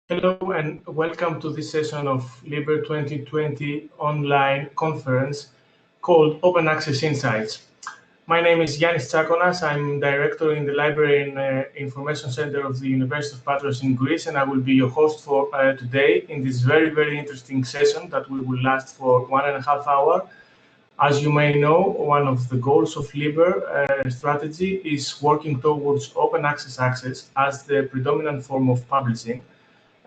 Hello and welcome to this session of LIBER 2020 online conference called Open Access Insights. My name is Yannis Tsakonas. I'm director in the Library and Information Center of the University of Patras in Greece, and I will be your host for today in this very interesting session that will last for 1.5 hours. As you may know, one of the goals of LIBER strategy is working towards open access as the predominant form of publishing.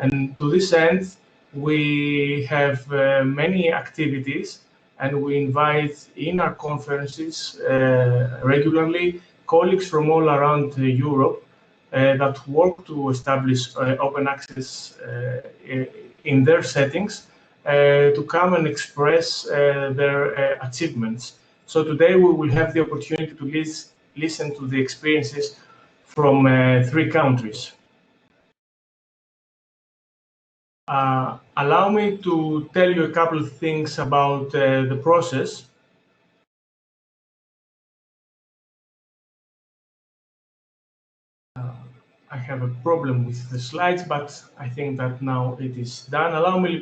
And to this end, we have many activities, and we invite in our conferences regularly colleagues from all around Europe that work to establish open access in their settings to come and express their achievements. So today we will have the opportunity to listen to the experiences from 3 countries. Allow me to tell you a couple of things about the process. I have a problem with the slides, but I think that now it is done. Allow me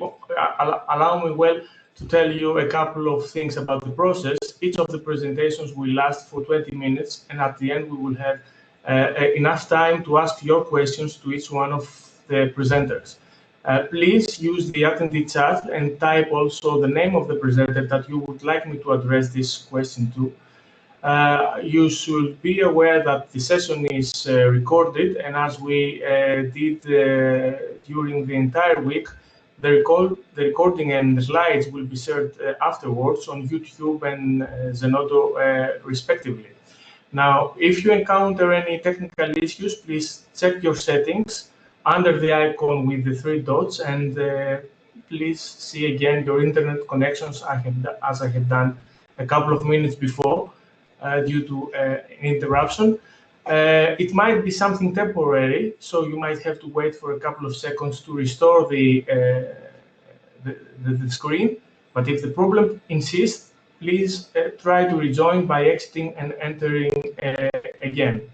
well to tell you a couple of things about the process. Each of the presentations will last for 20 minutes, and at the end we will have enough time to ask your questions to each one of the presenters. Please use the attendee chat and type also the name of the presenter that you would like me to address this question to. You should be aware that the session is recorded, and as we did during the entire week, the recording and the slides will be shared afterwards on YouTube and Zenodo respectively. Now, if you encounter any technical issues, please check your settings under the icon with the 3 dots, and please see again your internet connections as I have done a couple of minutes before due to an interruption. It might be something temporary, so you might have to wait for a couple of seconds to restore the screen. But if the problem insists, please try to rejoin by exiting and entering again.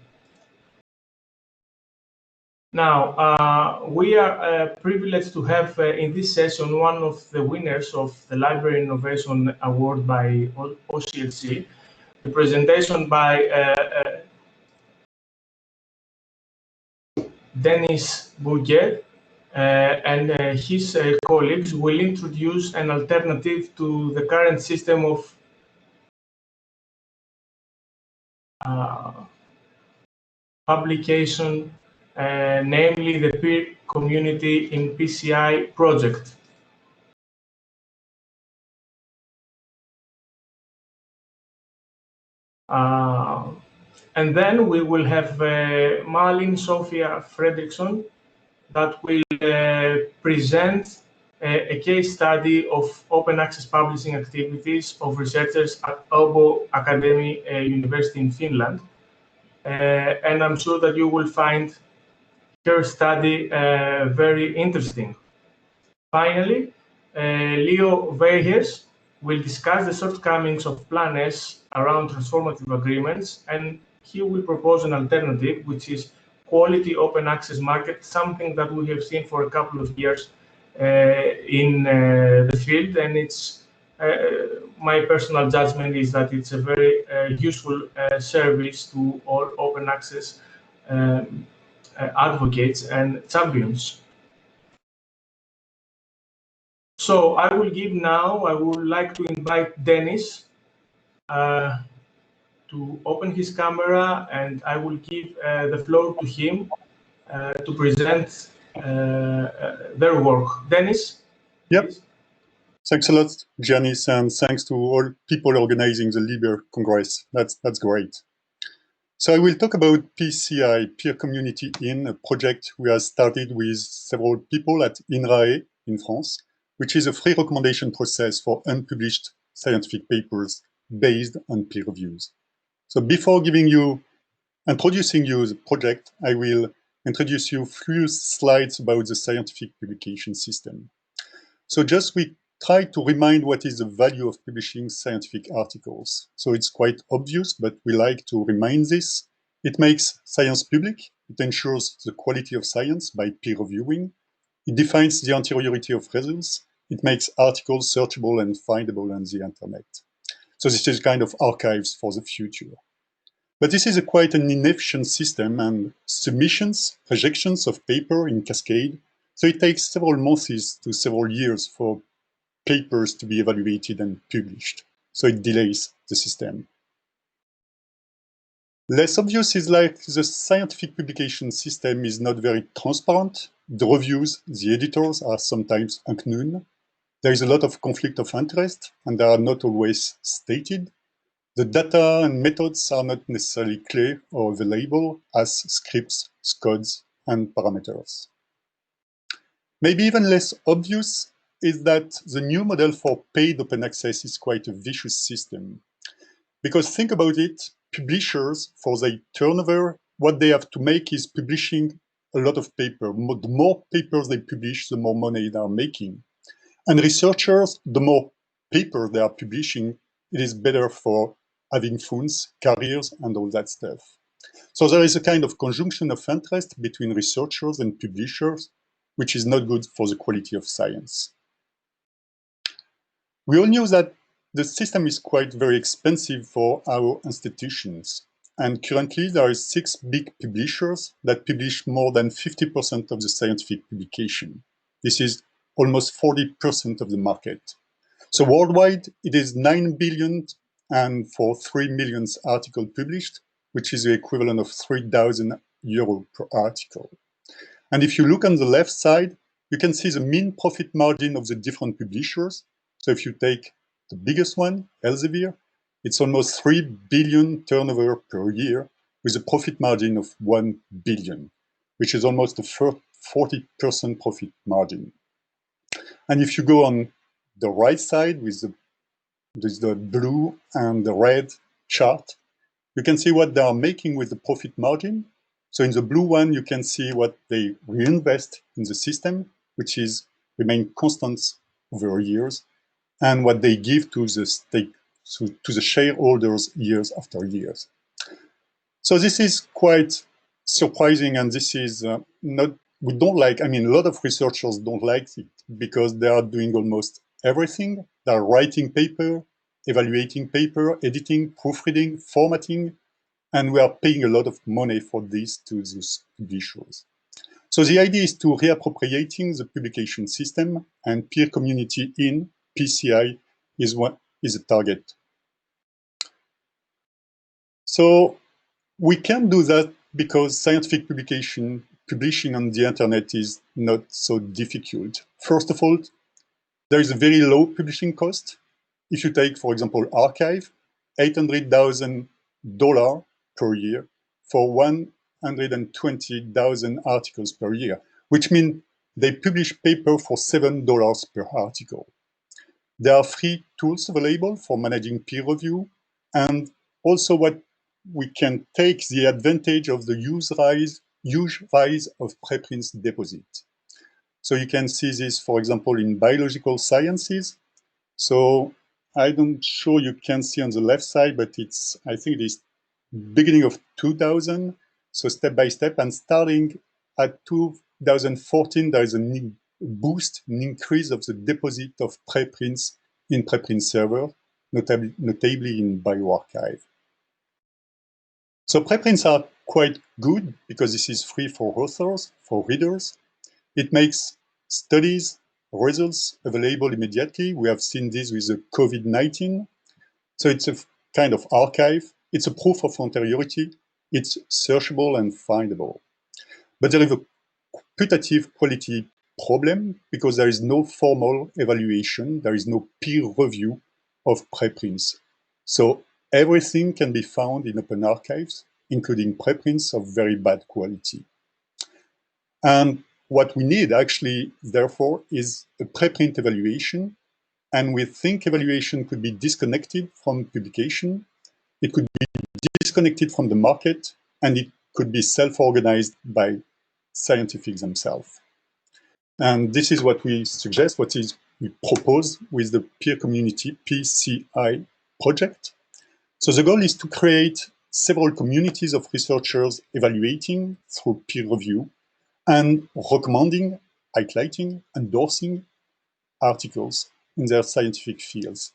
Now, we are privileged to have in this session one of the winners of the Library Innovation Award by OCLC, the presentation by Deni Bourguet and his colleagues will introduce an alternative to the current system of publication, namely the peer community in PCI project. And then we will have Malin Sofia Fredriksson that will present a case study of open access publishing activities of researchers at Åbo Academy University in Finland. And I'm sure that you will find her study very interesting. Finally, Leo Weijers will discuss the shortcomings of Plan S around transformative agreements, and he will propose an alternative, which is quality open access market, something that we have seen for a couple of years in the field, and it's my personal judgment is that it's a very useful service to all open access advocates and champions. So I would like to invite Dennis to open his camera, and I will give the floor to him to present their work. Dennis? Yep. Please. Thanks a lot, Giannis, and thanks to all people organizing the LIBER Congress. That's great. So I will talk about PCI, Peer Community In, a project we have started with several people at INRAE in France, which is a free recommendation process for unpublished scientific papers based on peer reviews. So before introducing you the project, I will introduce you a few slides about the scientific publication system. So just we try to remind what is the value of publishing scientific articles. So it's quite obvious, but we like to remind this. It makes science public. It ensures the quality of science by peer reviewing. It defines the anteriority of results. It makes articles searchable and findable on the internet. So this is kind of archives for the future. But this is quite an inefficient system, and submissions, rejections of paper in cascade. So it takes several months to several years for papers to be evaluated and published. So it delays the system. Less obvious is like the scientific publication system is not very transparent. The reviews, the editors are sometimes unknown. There is a lot of conflict of interest, and they are not always stated. The data and methods are not necessarily clear or available as scripts, codes, and parameters. Maybe even less obvious is that the new model for paid open access is quite a vicious system. Because think about it, publishers, for their turnover, what they have to make is publishing a lot of paper. The more papers they publish, the more money they are making. And researchers, the more papers they are publishing, it is better for having funds, careers, and all that stuff. So there is a kind of conjunction of interest between researchers and publishers, which is not good for the quality of science. We all knew that the system is quite very expensive for our institutions. And currently there are 6 big publishers that publish more than 50% of the scientific publication. This is almost 40% of the market. So worldwide, it is 9 billion and for 3 million articles published, which is the equivalent of 3,000 euro per article. And if you look on the left side, you can see the mean profit margin of the different publishers. So if you take the biggest one, Elsevier, it's almost 3 billion turnover per year with a profit margin of 1 billion, which is almost a 40% profit margin. And if you go on the right side with the blue and the red chart, you can see what they are making with the profit margin. So in the blue one, you can see what they reinvest in the system, which is remain constant over years, and what they give to the stake, to the shareholders years after years. So this is quite surprising, and this is not, we don't like, I mean, a lot of researchers don't like it because they are doing almost everything. They are writing paper, evaluating paper, editing, proofreading, formatting, and we are paying a lot of money for this to these publishers. So the idea is to reappropriating the publication system, and peer community in PCI is a target. So we can do that because scientific publishing on the internet is not so difficult. First of all, there is a very low publishing cost. If you take, for example, Archive, $800,000 per year for 120,000 articles per year, which means they publish paper for $7 per article. There are free tools available for managing peer review, and also what we can take the advantage of the huge rise of preprints deposit. So you can see this, for example, in biological sciences. So I'm sure you can see on the left side, but it's, I think it is beginning of 2000. So step by step, and starting at 2014, there is a boost, an increase of the deposit of preprints in preprint server, notably in bioRxiv. So preprints are quite good because this is free for authors, for readers. It makes studies, results available immediately. We have seen this with the COVID-19. So it's a kind of archive. It's a proof of anteriority. It's searchable and findable. But there is a putative quality problem because there is no formal evaluation. There is no peer review of preprints. So everything can be found in open archives, including preprints of very bad quality. And what we need actually, therefore, is a preprint evaluation. And we think evaluation could be disconnected from publication. It could be disconnected from the market, and it could be self-organized by scientists themselves. And this is what we suggest, we propose with the peer community PCI project. So the goal is to create several communities of researchers evaluating through peer review and recommending highlighting, endorsing articles in their scientific fields.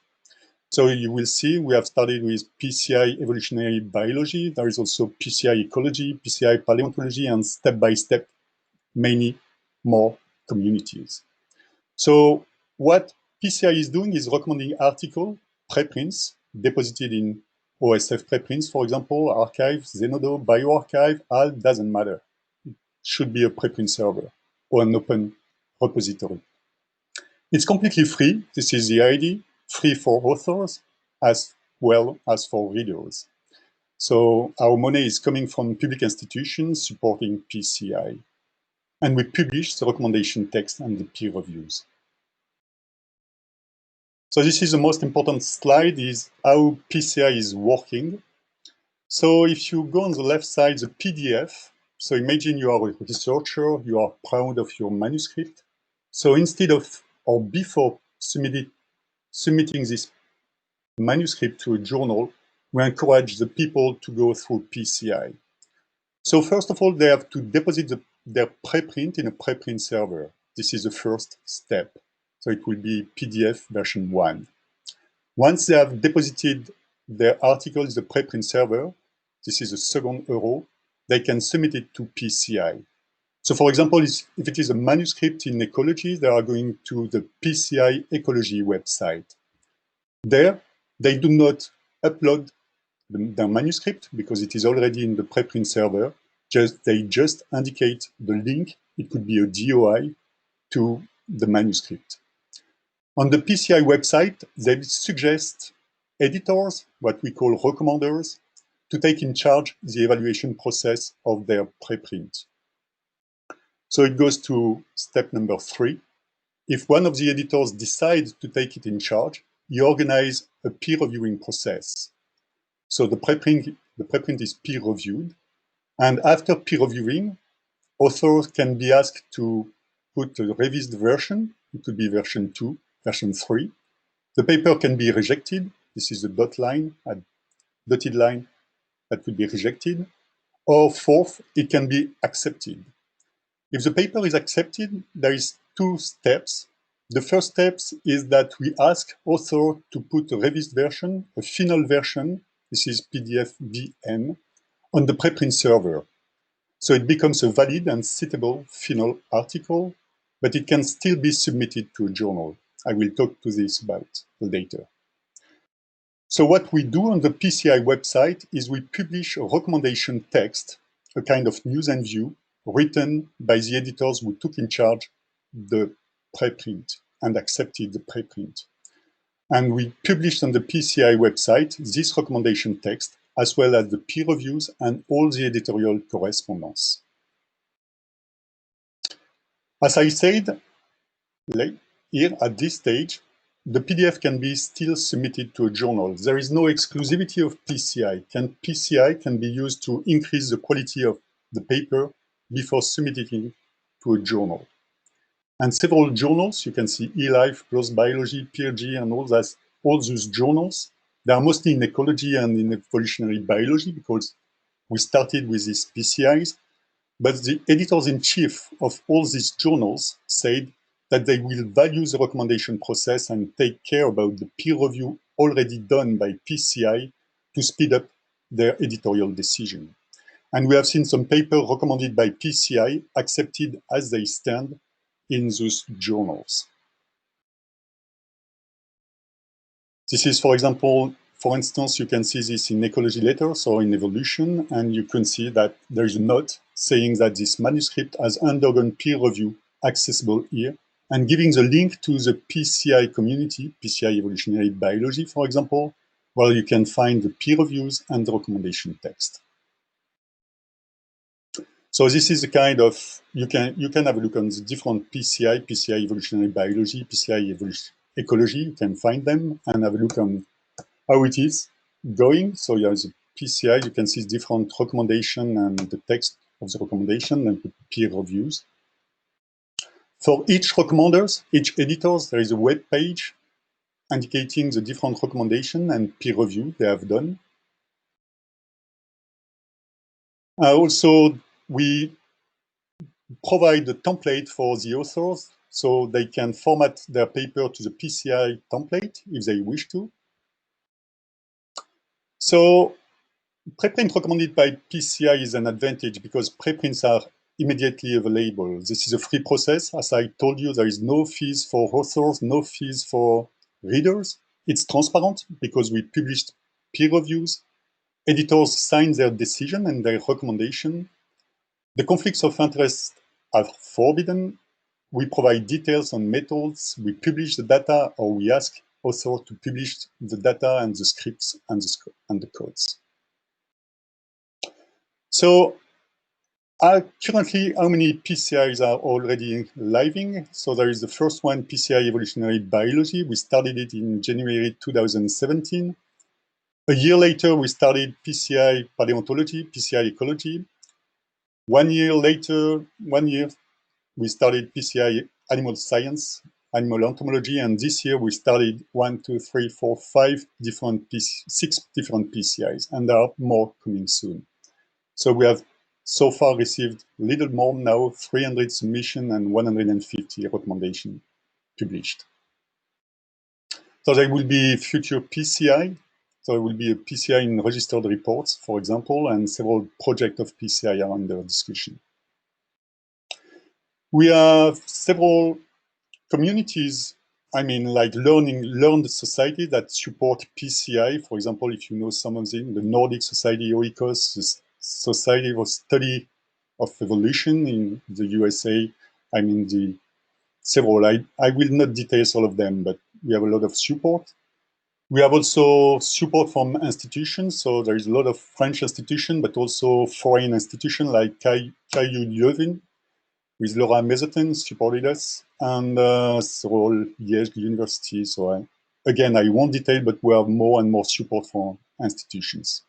So you will see we have started with PCI Evolutionary Biology. There is also PCI Ecology, PCI Paleontology, and step-by-step, many more communities. So what PCI is doing is recommending article preprints deposited in OSF preprints, for example, archive, Zenodo, bioarchive, AL, doesn't matter. It should be a preprint server or an open repository. It's completely free. This is the idea, free for authors as well as for readers. So our money is coming from public institutions supporting PCI. And we publish the recommendation text and the peer reviews. So this is the most important slide, is how PCI is working. So if you go on the left side, the PDF, so imagine you are a researcher, you are proud of your manuscript. So instead of, or before submitting this manuscript to a journal, we encourage the people to go through PCI. So first of all, they have to deposit their preprint in a preprint server. This is the first step. So it will be PDF version 1. Once they have deposited their article in the preprint server, this is the second row, they can submit it to PCI. So for example, if it is a manuscript in ecology, they are going to the PCI ecology website. There, they do not upload the manuscript because it is already in the preprint server. They just indicate the link. It could be a DOI to the manuscript. On the PCI website, they suggest editors, what we call recommenders, to take in charge the evaluation process of their preprint. So it goes to step number 3. If one of the editors decides to take it in charge, you organize a peer reviewing process. So the preprint is peer reviewed. And after peer reviewing, authors can be asked to put a revised version. It could be version 2, version 3. The paper can be rejected. This is the dotted line that could be rejected. Or fourth, it can be accepted. If the paper is accepted, there is 2 steps. The first step is that we ask author to put a revised version, a final version, this is PDF VN, on the preprint server. So it becomes a valid and citable final article, but it can still be submitted to a journal. I will talk to this about later. So what we do on the PCI website is we publish a recommendation text, a kind of news and view, written by the editors who took in charge the preprint and accepted the preprint. And we published on the PCI website this recommendation text, as well as the peer reviews and all the editorial correspondence. As I said, here at this stage, the PDF can be still submitted to a journal. There is no exclusivity of PCI. PCI can be used to increase the quality of the paper before submitting it to a journal. And several journals, you can see eLife, PLOS Biology, PeerG, and all those journals, they are mostly in ecology and in evolutionary biology because we started with these PCIs. But the editors-in-chief of all these journals said that they will value the recommendation process and take care about the peer review already done by PCI to speed up their editorial decision. And we have seen some papers recommended by PCI accepted as they stand in those journals. This is, for example, for instance, you can see this in ecology letters or in evolution, and you can see that there is a note saying that this manuscript has undergone peer review, accessible here, and giving the link to the PCI community, PCI Evolutionary Biology, for example, where you can find the peer reviews and the recommendation text. So this is the kind of, you can have a look on the different PCI Evolutionary Biology, PCI Ecology, you can find them and have a look on how it is going. So you have the PCI, you can see different recommendation and the text of the recommendation and the peer reviews. For each recommenders, each editors, there is a web page indicating the different recommendation and peer review they have done. Also, we provide a template for the authors so they can format their paper to the PCI template if they wish to. So preprint recommended by PCI is an advantage because preprints are immediately available. This is a free process. As I told you, there is no fees for authors, no fees for readers. It's transparent because we published peer reviews. Editors sign their decision and their recommendation. The conflicts of interest are forbidden. We provide details on methods. We publish the data, or we ask authors to publish the data and the scripts and the codes. So currently, how many PCIs are already living? So there is the first one, PCI Evolutionary Biology. We started it in January 2017. A year later, we started PCI Paleontology, PCI Ecology. 1 year later, we started PCI Animal Science, Animal Entomology, and this year we started 6 different PCIs, and there are more coming soon. So we have so far received a little more now, 300 submissions and 150 recommendations published. So there will be future PCI. So there will be a PCI in registered reports, for example, and several projects of PCI are under discussion. We have several communities, like learned society that support PCI. For example, if you know some of them, the Nordic Society, OICOS, the Society for Study of Evolution in the USA. The several, I will not detail all of them, but we have a lot of support. We have also support from institutions. So there is a lot of French institutions, but also foreign institutions like KU Leuven, with Laura Mezzotton supported us, and several Liège universities. So again, I won't detail, but we have more and more support from institutions.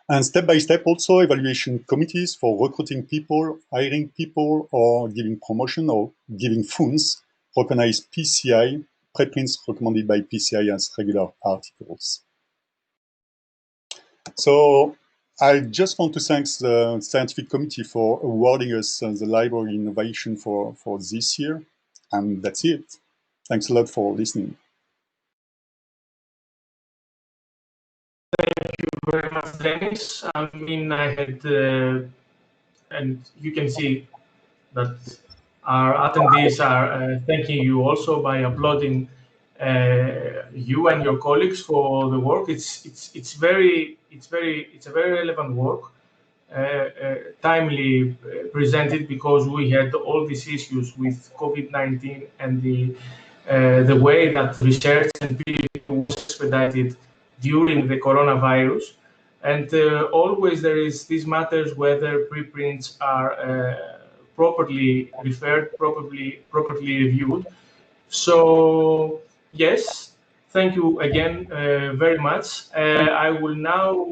And step by step also evaluation committees for recruiting people, hiring people, or giving promotion or giving funds recognize PCI, preprints recommended by PCI as regular articles. So I just want to thank the scientific committee for awarding us the library innovation for this year. And that's it. Thanks a lot for listening. Thank you very much, Dennis. I had, and you can see that our attendees are thanking you also by applauding you and your colleagues for the work. It's a very relevant work, timely presented, because we had all these issues with COVID-19 and the way that research and people was expedited during the coronavirus. And always there is these matters whether preprints are properly referred, properly reviewed. So yes, thank you again very much. I will now,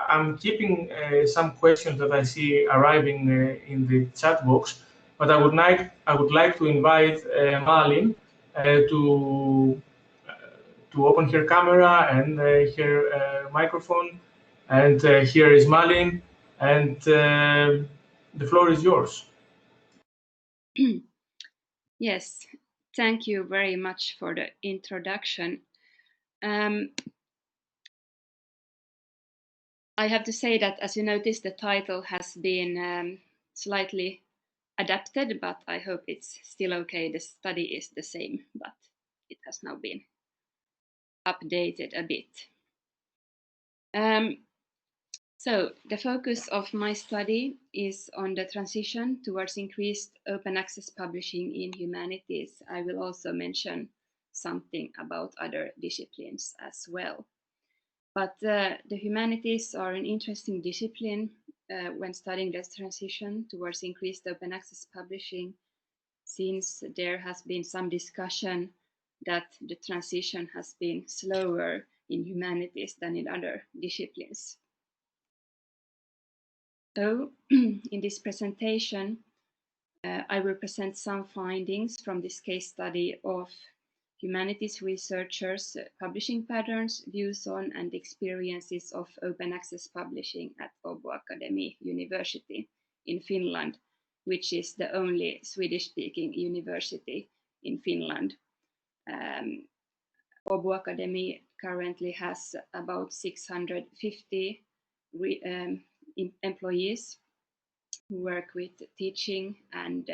I'm keeping some questions that I see arriving in the chat box, but I would like to invite Malin to open her camera and her microphone. And here is Malin, and the floor is yours. Yes, thank you very much for the introduction. I have to say that, as you noticed, the title has been slightly adapted, but I hope it's still okay. The study is the same, but it has now been updated a bit. So the focus of my study is on the transition towards increased open access publishing in humanities. I will also mention something about other disciplines as well. But the humanities are an interesting discipline when studying the transition towards increased open access publishing, since there has been some discussion that the transition has been slower in humanities than in other disciplines. So in this presentation, I will present some findings from this case study of humanities researchers' publishing patterns, views on, and experiences of open access publishing at Åbo Academy University in Finland which is the only Swedish-speaking university in Finland. Åbo Academy currently has about 650 employees who work with teaching and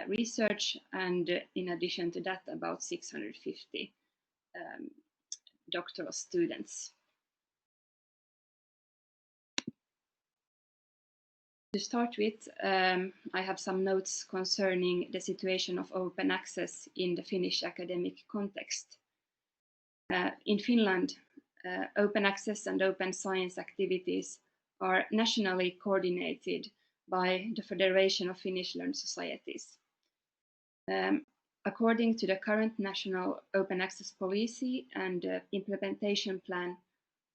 research, and in addition to that, about 650 doctoral students. To start with, I have some notes concerning the situation of open access in the Finnish academic context. In Finland, open access and open science activities are nationally coordinated by the Federation of Finnish Learned Societies. According to the current national open access policy and implementation plan,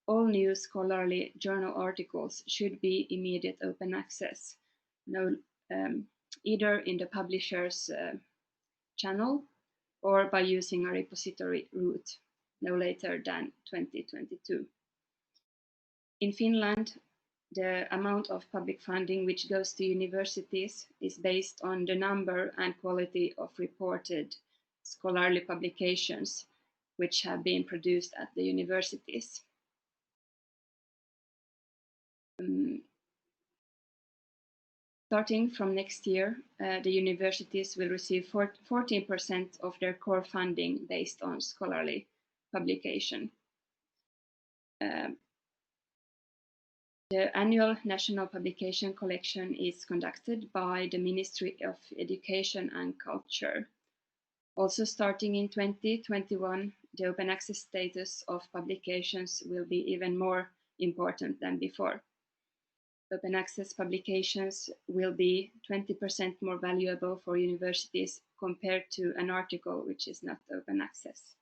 all new scholarly journal articles should be immediate open access, either in the publisher's channel or by using a repository route, no later than 2022. In Finland, the amount of public funding which goes to universities is based on the number and quality of reported scholarly publications which have been produced at the universities. Starting from next year, the universities will receive 14% of their core funding based on scholarly publication. The annual national publication collection is conducted by the Ministry of Education and Culture. Also starting in 2021, the open access status of publications will be even more important than before. Open access publications will be 20% more valuable for universities compared to an article which is not open access.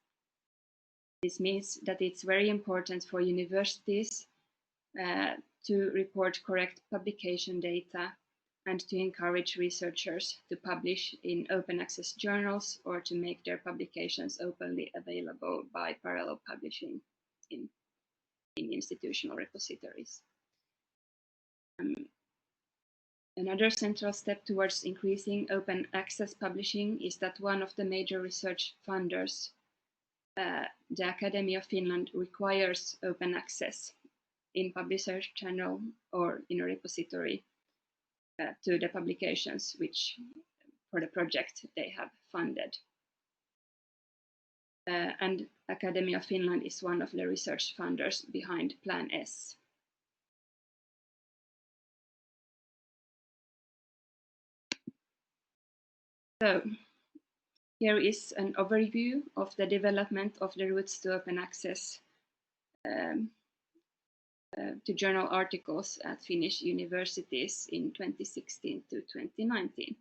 This means that it's very important for universities to report correct publication data and to encourage researchers to publish in open access journals or to make their publications openly available by parallel publishing in institutional repositories. Another central step towards increasing open access publishing is that one of the major research funders, the Academy of Finland, requires open access in publisher channel or in a repository to the publications which for the project they have funded. And Academy of Finland is one of the research funders behind Plan S. So here is an overview of the development of the routes to open access to journal articles at Finnish universities in 2016 to 2019.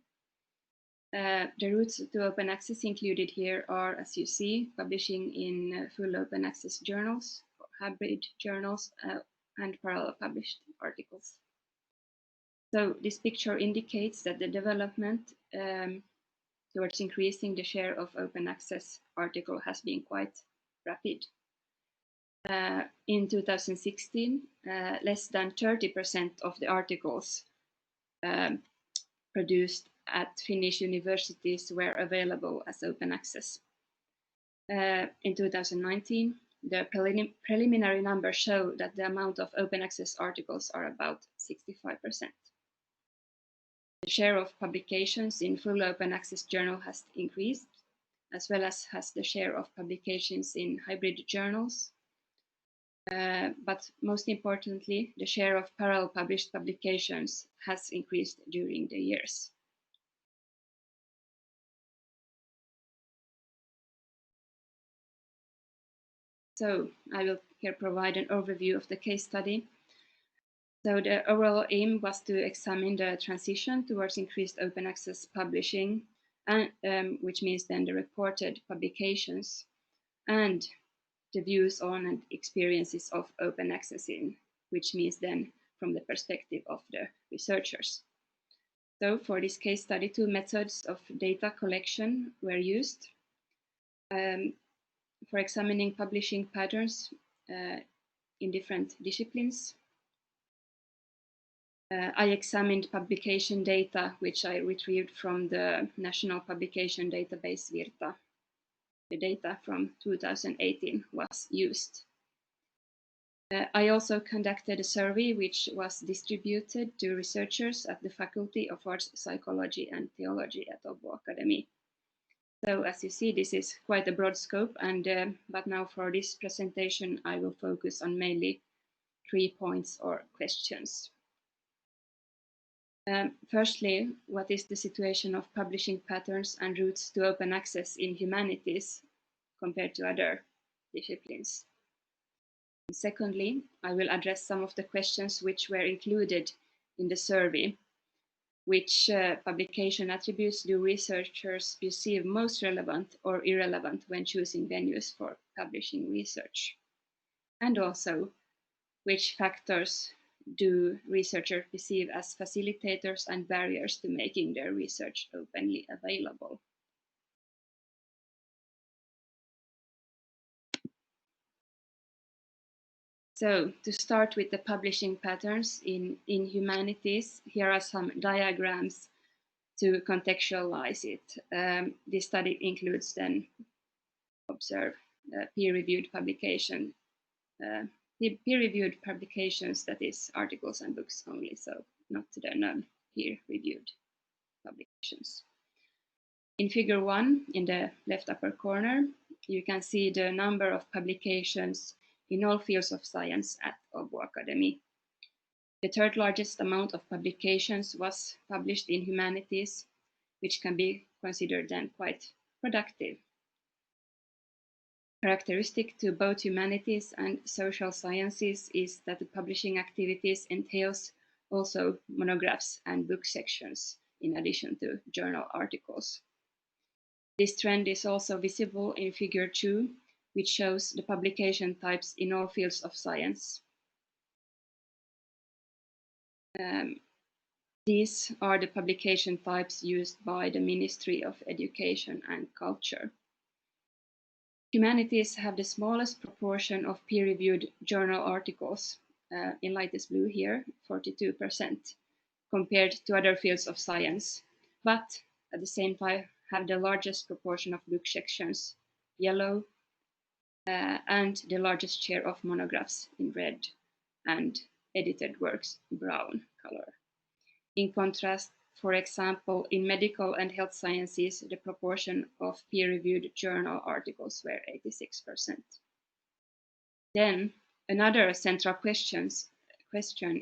The routes to open access included here are, as you see, publishing in full open access journals, hybrid journals, and parallel published articles. So this picture indicates that the development towards increasing the share of open access article has been quite rapid. In 2016, less than 30% of the articles produced at Finnish universities were available as open access. In 2019, the preliminary numbers show that the amount of open access articles are about 65%. The share of publications in full open access journal has increased, as well as has the share of publications in hybrid journals. But most importantly, the share of parallel published publications has increased during the years. So I will here provide an overview of the case study. So the overall aim was to examine the transition towards increased open access publishing, and, which means then the reported publications, and the views on and experiences of open accessing, which means then from the perspective of the researchers. So for this case study, two methods of data collection were used. For examining publishing patterns in different disciplines. I examined publication data, which I retrieved from the National Publication Database Virta. The data from 2018 was used. I also conducted a survey which was distributed to researchers at the Faculty of Arts, Psychology and Theology at Åbo Academy. So as you see, this is quite a broad scope, and but now for this presentation, I will focus on mainly 3 points or questions. Firstly, what is the situation of publishing patterns and routes to open access in humanities compared to other disciplines? Secondly, I will address some of the questions which were included in the survey. Which publication attributes do researchers perceive most relevant or irrelevant when choosing venues for publishing research? And also, which factors do researchers perceive as facilitators and barriers to making their research openly available? So to start with the publishing patterns in humanities, here are some diagrams to contextualize it. This study includes then observe peer-reviewed publication, peer-reviewed publications, that is articles and books only, so not the non-peer-reviewed publications. In figure 1, in the left upper corner, you can see the number of publications in all fields of science at Åbo Academy. The third largest amount of publications was published in humanities, which can be considered then quite productive. Characteristic to both humanities and social sciences is that the publishing activities entails also monographs and book sections, in addition to journal articles. This trend is also visible in figure 2, which shows the publication types in all fields of science. These are the publication types used by the Ministry of Education and Culture. Humanities have the smallest proportion of peer-reviewed journal articles, in lightest blue here, 42%, compared to other fields of science, but at the same time have the largest proportion of book sections, yellow, and the largest share of monographs in red, and edited works brown color. In contrast, for example, in medical and health sciences, the proportion of peer-reviewed journal articles were 86%. Then, another central question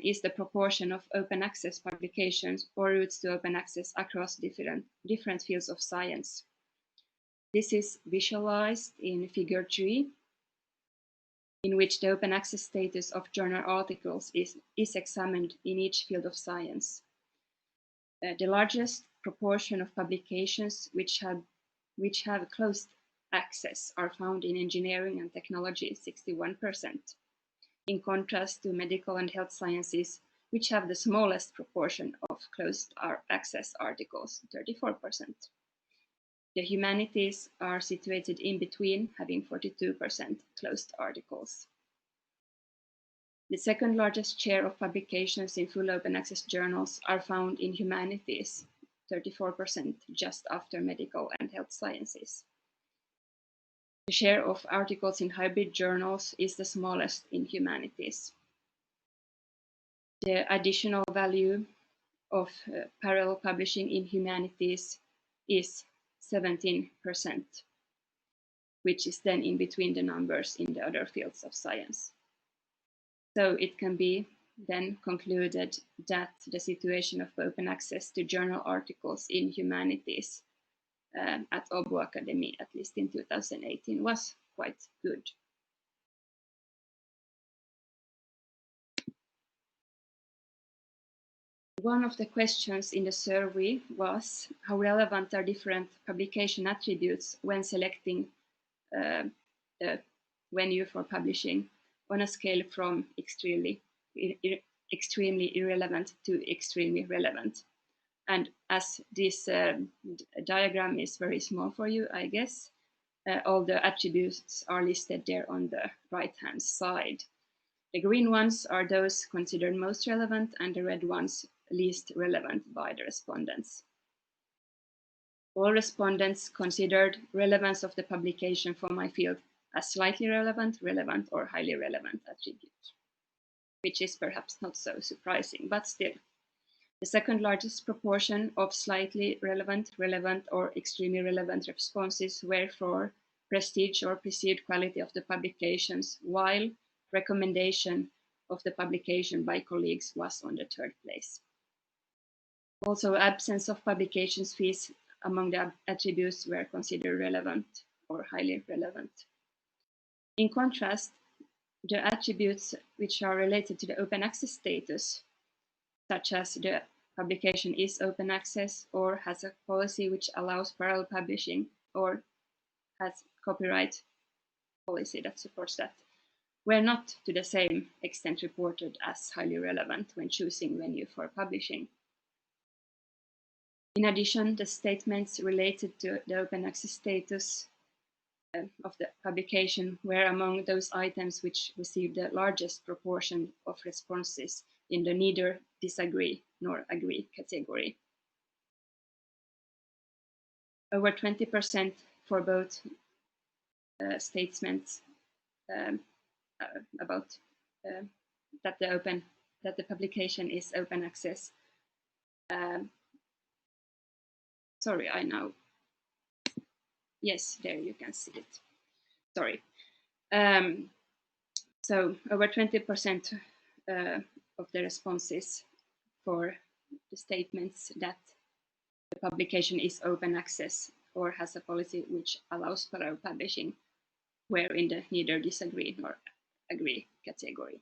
is the proportion of open access publications or routes to open access across different fields of science. This is visualized in figure 3, in which the open access status of journal articles is examined in each field of science. The largest proportion of publications which have closed access are found in engineering and technology, 61%, in contrast to medical and health sciences, which have the smallest proportion of closed access articles, 34%. The humanities are situated in between, having 42% closed articles. The second largest share of publications in full open access journals are found in humanities, 34%, just after medical and health sciences. The share of articles in hybrid journals is the smallest in humanities. The additional value of parallel publishing in humanities is 17%, which is then in between the numbers in the other fields of science. So it can be then concluded that the situation of open access to journal articles in humanities at Åbo Academy, at least in 2018, was quite good. One of the questions in the survey was how relevant are different publication attributes when selecting the venue for publishing on a scale from extremely irrelevant to extremely relevant. And as this diagram is very small for you, I guess, all the attributes are listed there on the right-hand side. The green ones are those considered most relevant, and the red ones least relevant by the respondents. All respondents considered relevance of the publication for my field as slightly relevant, relevant, or highly relevant attribute, which is perhaps not so surprising, but still. The second largest proportion of slightly relevant, relevant, or extremely relevant responses were for prestige or perceived quality of the publications, while recommendation of the publication by colleagues was on the third place. Also, absence of publications fees among the attributes were considered relevant or highly relevant. In contrast, the attributes which are related to the open access status, such as the publication is open access or has a policy which allows parallel publishing or has copyright policy that supports that, were not to the same extent reported as highly relevant when choosing venue for publishing. In addition, the statements related to the open access status of the publication were among those items which received the largest proportion of responses in the neither disagree nor agree category. Over 20% for both statements about that the publication is open access. Sorry, yes, there you can see it. Sorry. So over 20% of the responses for the statements that the publication is open access or has a policy which allows parallel publishing were in the neither disagree nor agree category.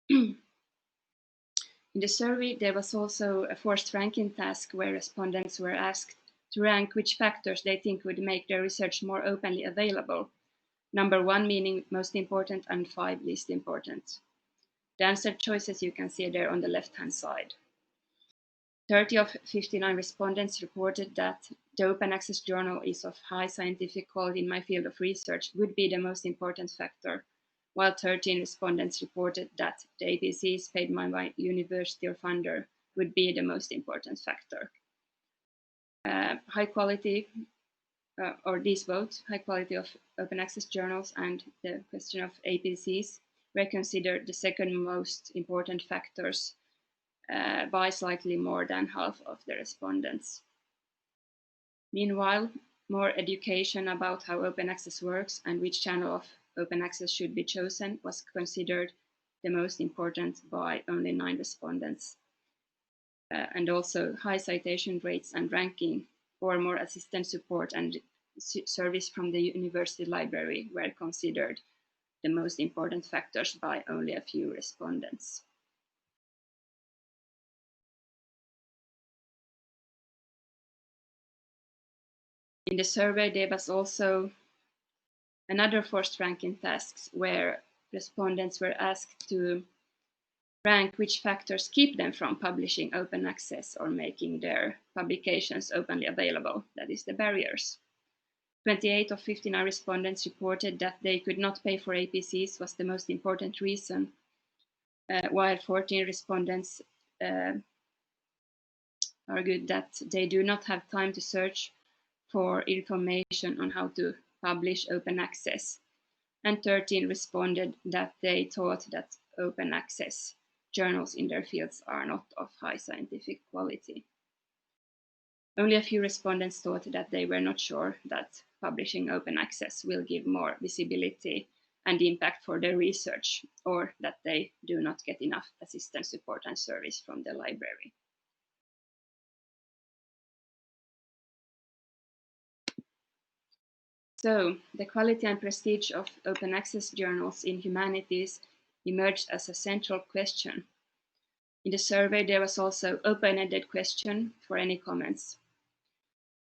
In the survey, there was also a forced ranking task where respondents were asked to rank which factors they think would make their research more openly available. Number 1 meaning most important and 5 least important. The answer choices you can see there on the left-hand side. 30 of 59 respondents reported that the open access journal is of high scientific quality in my field of research would be the most important factor, while 13 respondents reported that the APCs paid by my university or funder would be the most important factor. High quality, or these both, high quality of open access journals and the question of APCs were considered the second most important factors by slightly more than half of the respondents. Meanwhile, more education about how open access works and which channel of open access should be chosen was considered the most important by only 9 respondents. And also high citation rates and ranking or more assistant support and service from the university library were considered the most important factors by only a few respondents. In the survey, there was also another forced ranking tasks where respondents were asked to rank which factors keep them from publishing open access or making their publications openly available, that is the barriers. 28 of 59 respondents reported that they could not pay for APCs was the most important reason, while 14 respondents argued that they do not have time to search for information on how to publish open access, and 13 responded that they thought that open access journals in their fields are not of high scientific quality. Only a few respondents thought that they were not sure that publishing open access will give more visibility and impact for their research, or that they do not get enough assistance, support, and service from the library. So, the quality and prestige of open access journals in humanities emerged as a central question. In the survey, there was also open-ended question for any comments.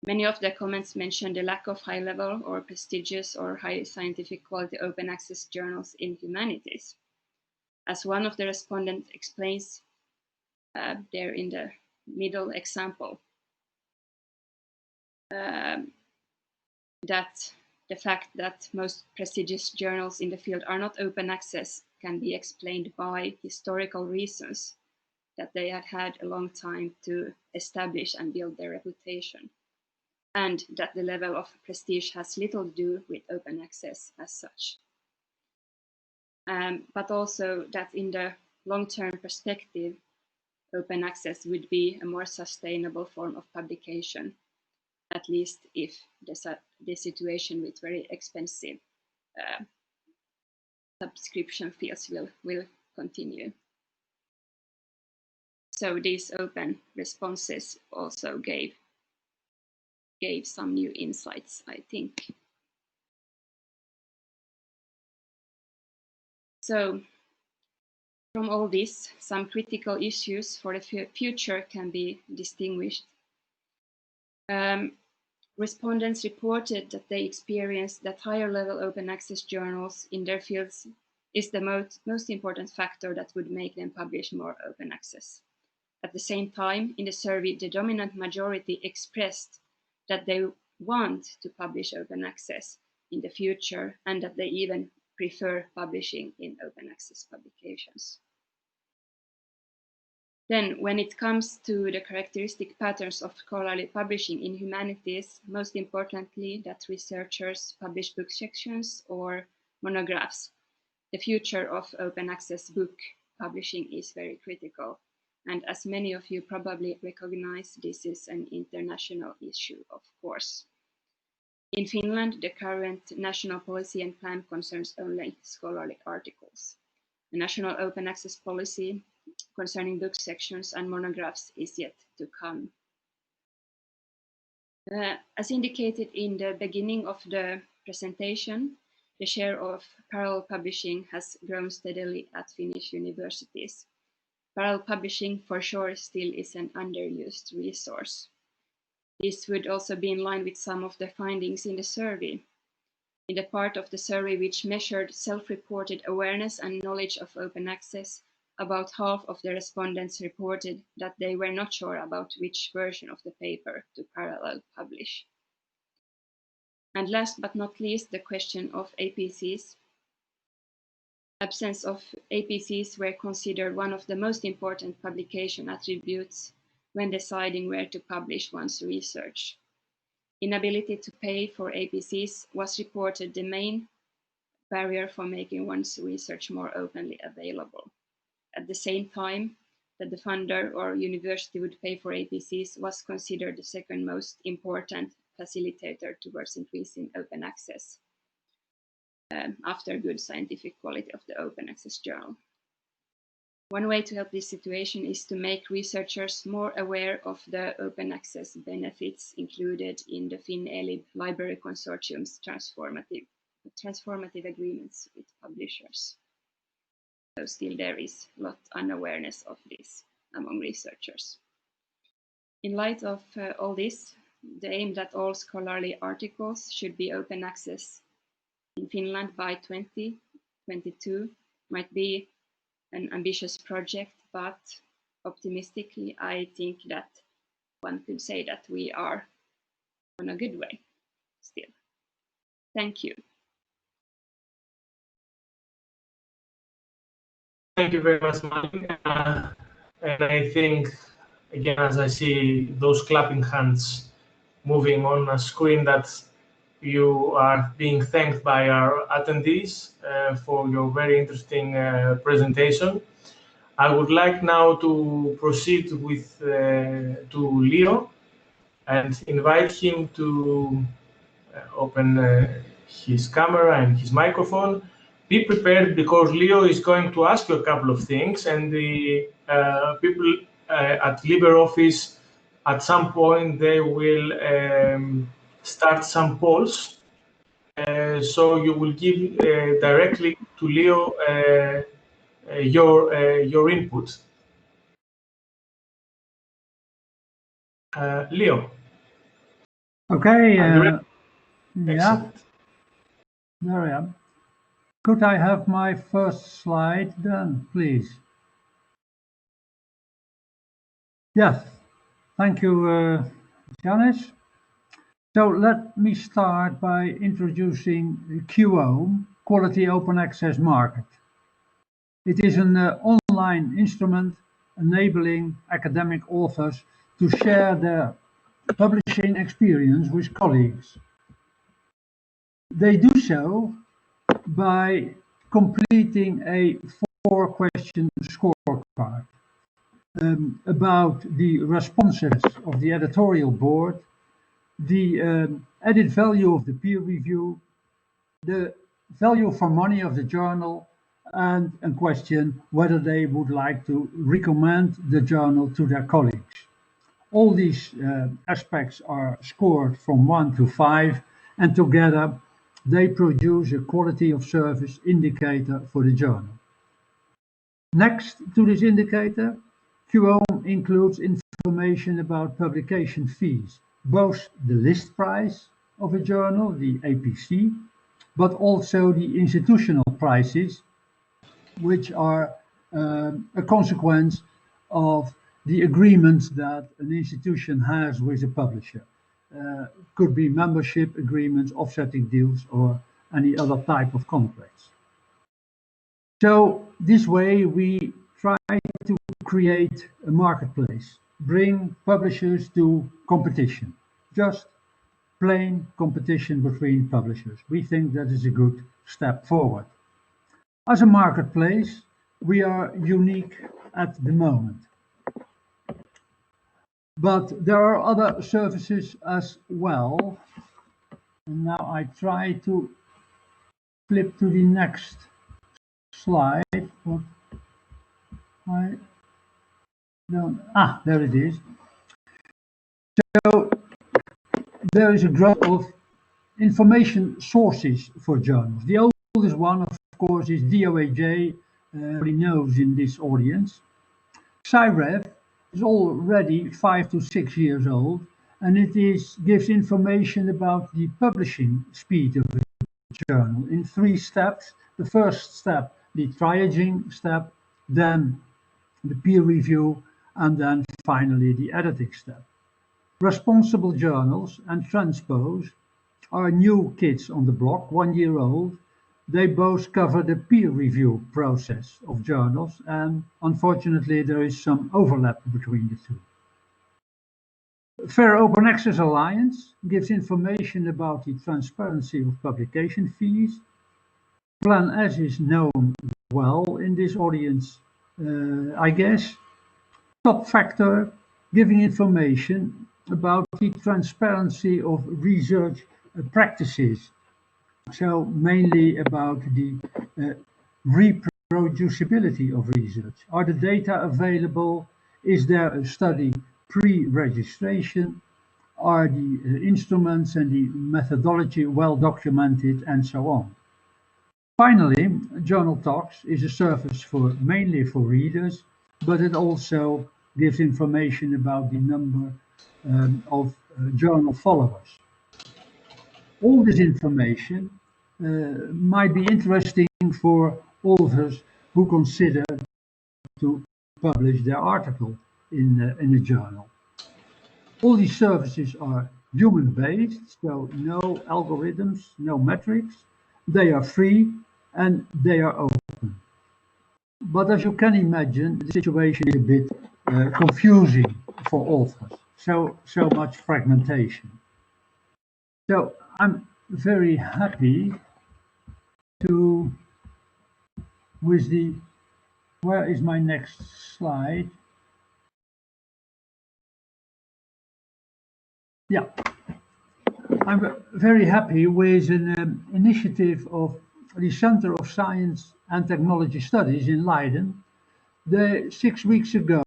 Many of the comments mentioned the lack of high-level or prestigious or high scientific quality open access journals in humanities. As one of the respondents explains there in the middle example, that the fact that most prestigious journals in the field are not open access can be explained by historical reasons, that they had had a long time to establish and build their reputation, and that the level of prestige has little to do with open access as such. But also that in the long-term perspective, open access would be a more sustainable form of publication, at least if the situation with very expensive subscription fees will continue. So these open responses also gave some new insights, I think. So from all this, some critical issues for the future can be distinguished. Respondents reported that they experienced that higher level open access journals in their fields is the most important factor that would make them publish more open access. At the same time, in the survey, the dominant majority expressed that they want to publish open access in the future and that they even prefer publishing in open access publications. Then, when it comes to the characteristic patterns of scholarly publishing in humanities, most importantly, that researchers publish book sections or monographs, the future of open access book publishing is very critical. And as many of you probably recognize, this is an international issue, of course. In Finland, the current national policy and plan concerns only scholarly articles. The national open access policy concerning book sections and monographs is yet to come. As indicated in the beginning of the presentation, the share of parallel publishing has grown steadily at Finnish universities. Parallel publishing for sure still is an underused resource. This would also be in line with some of the findings in the survey. In the part of the survey which measured self-reported awareness and knowledge of open access, about half of the respondents reported that they were not sure about which version of the paper to parallel publish. And last but not least, the question of APCs. Absence of APCs were considered one of the most important publication attributes when deciding where to publish one's research. Inability to pay for APCs was reported the main barrier for making one's research more openly available. At the same time, that the funder or university would pay for APCs was considered the second most important facilitator towards increasing open access after good scientific quality of the open access journal. One way to help this situation is to make researchers more aware of the open access benefits included in the FinELIB Library Consortium's transformative agreements with publishers. So still there is a lot of unawareness of this among researchers. In light of all this, the aim that all scholarly articles should be open access in Finland by 2022 might be an ambitious project, but optimistically, I think that one could say that we are on a good way still. Thank you. Thank you very much, Malin. And I think, again, as I see those clapping hands moving on a screen, that you are being thanked by our attendees for your very interesting presentation. I would like now to proceed with to Leo and invite him to open his camera and his microphone. Be prepared, because Leo is going to ask you a couple of things, and the people at LIBER office at some point they will start some polls. So you will give directly to Leo your input. Leo. Okay. Yeah. Excellent. There I am. Could I have my first slide then, please? Yes. Thank you, Janis. So let me start by introducing QOAM, Quality Open Access Market. It is an online instrument enabling academic authors to share their publishing experience with colleagues. They do so by completing a 4-question scorecard about the responses of the editorial board, the added value of the peer review, the value for money of the journal, and a question whether they would like to recommend the journal to their colleagues. All these aspects are scored from 1 to 5, and together they produce a quality of service indicator for the journal. Next to this indicator, QOAM includes information about publication fees, both the list price of a journal, the APC, but also the institutional prices, which are a consequence of the agreements that an institution has with a publisher. Could be membership agreements, offsetting deals, or any other type of contracts. So this way we try to create a marketplace, bring publishers to competition, just plain competition between publishers. We think that is a good step forward. As a marketplace, we are unique at the moment. But there are other services as well. And now I try to flip to the next slide. But I don't. There it is. So there is a growth of information sources for journals. The oldest one, of course, is DOAJ. Everybody knows in this audience. SciRev is already 5 to 6 years old, and it gives information about the publishing speed of a journal in 3 steps. The first step, the triaging step, then the peer review, and then finally the editing step. Responsible journals and Transpose are new kids on the block, 1 year old. They both cover the peer review process of journals, and unfortunately there is some overlap between the two. Fair Open Access Alliance gives information about the transparency of publication fees. Plan S is known well in this audience, I guess. Top Factor giving information about the transparency of research practices. So mainly about the reproducibility of research. Are the data available? Is there a study pre-registration? Are the instruments and the methodology well documented, and so on? Finally, Journal Talks is a service mainly for readers, but it also gives information about the number of journal followers. All this information might be interesting for authors who consider to publish their article in a journal. All these services are human-based, so no algorithms, no metrics. They are free and they are open. But as you can imagine, the situation is a bit confusing for authors. So much fragmentation. So I'm very happy where is my next slide? Yeah, I'm very happy with an initiative of the Center of Science and Technology Studies in Leiden. 6 weeks ago,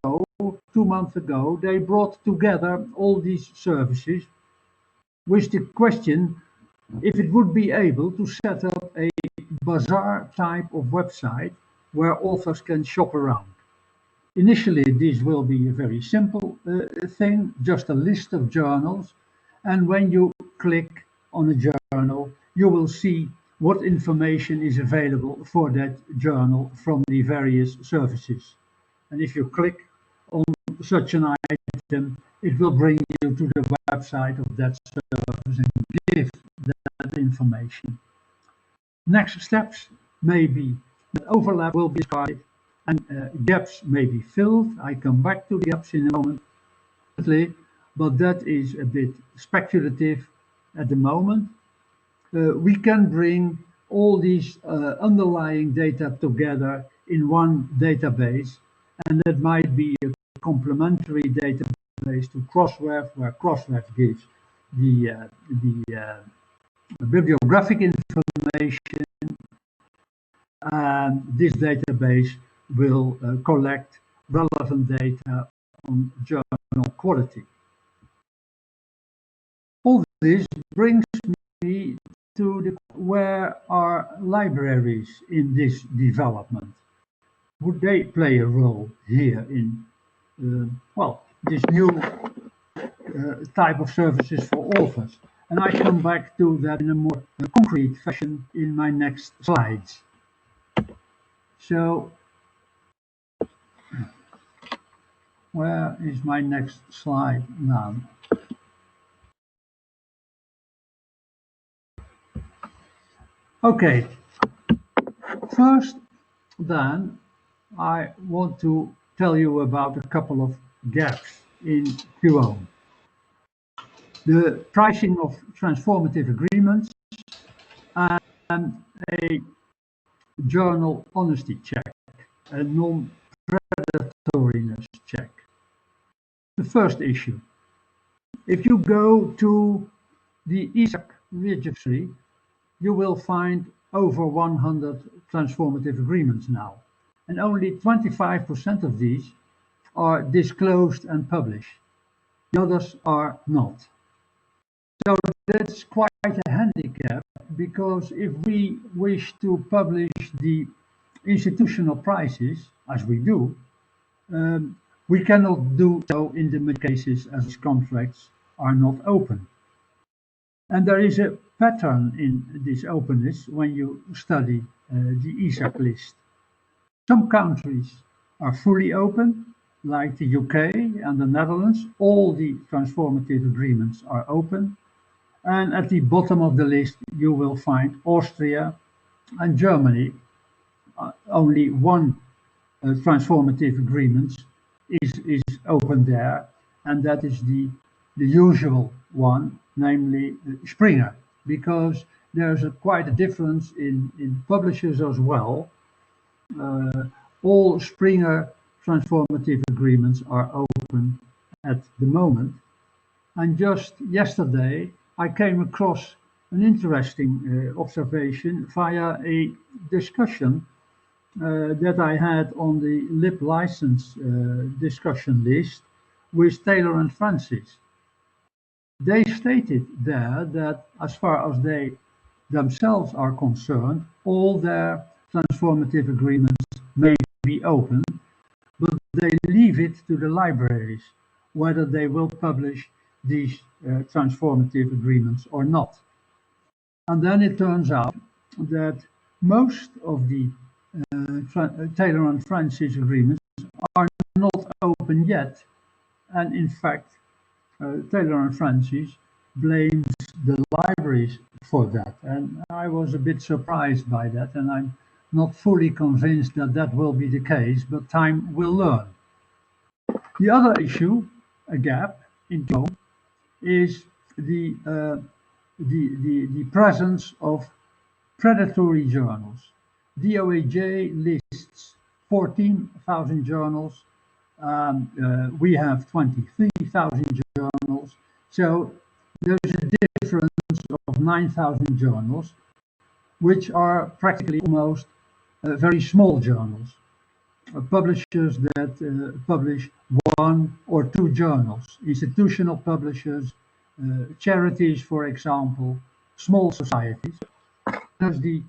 2 months ago, they brought together all these services with the question if it would be able to set up a bazaar type of website where authors can shop around. Initially, this will be a very simple thing, just a list of journals. And when you click on a journal, you will see what information is available for that journal from the various services. And if you click on such an item, it will bring you to the website of that service and give that information. Next steps may be that overlap will be described and gaps may be filled. I come back to the gaps in a moment, but that is a bit speculative at the moment. We can bring all these underlying data together in one database, and that might be a complementary database to Crossref, where Crossref gives the bibliographic information, and this database will collect relevant data on journal quality. All this brings me to where are libraries in this development? Would they play a role here in well, this new type of services for authors? And I come back to that in a more concrete fashion in my next slides. So, where is my next slide now? Okay, first then I want to tell you about a couple of gaps in QOAM. The pricing of transformative agreements and a journal honesty check, a non-predatoriness check. The first issue. If you go to the ESAC registry, you will find over 100 transformative agreements now, and only 25% of these are disclosed and published. The others are not. So that's quite a handicap, because if we wish to publish the institutional prices, as we do, we cannot do so in the many cases as these contracts are not open. And there is a pattern in this openness when you study the ESAC list. Some countries are fully open, like the UK and the Netherlands. All the transformative agreements are open. And at the bottom of the list, you will find Austria and Germany. Only one transformative agreement is open there, and that is the usual one, namely Springer, because there's quite a difference in publishers as well. All Springer transformative agreements are open at the moment. And just yesterday, I came across an interesting observation via a discussion that I had on the lib license discussion list with Taylor and Francis. They stated there that as far as they themselves are concerned, all their transformative agreements may be open, but they leave it to the libraries whether they will publish these transformative agreements or not. And then it turns out that most of the Taylor and Francis agreements are not open yet, and in fact Taylor and Francis blames the libraries for that, and I was a bit surprised by that, and I'm not fully convinced that that will be the case, but time will learn. The other issue, a gap in QOAM, is the presence of predatory journals. DOAJ lists 14,000 journals. We have 23,000 journals. So there's a difference of 9,000 journals, which are practically almost very small journals. Publishers that publish one or two journals, institutional publishers, charities, for example, small societies. As the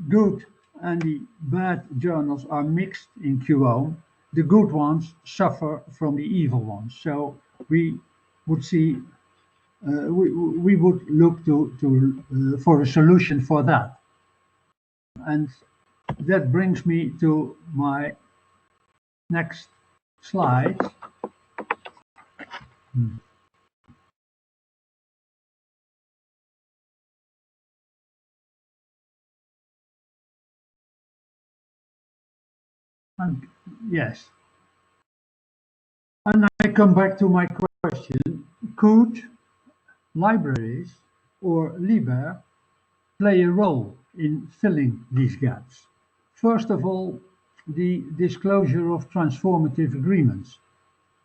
good and the bad journals are mixed in QOAM, the good ones suffer from the evil ones. So we would see, we would look to for a solution for that. And that brings me to my next slide. And yes. And I come back to my question. Could libraries or LIBER play a role in filling these gaps? First of all, the disclosure of transformative agreements.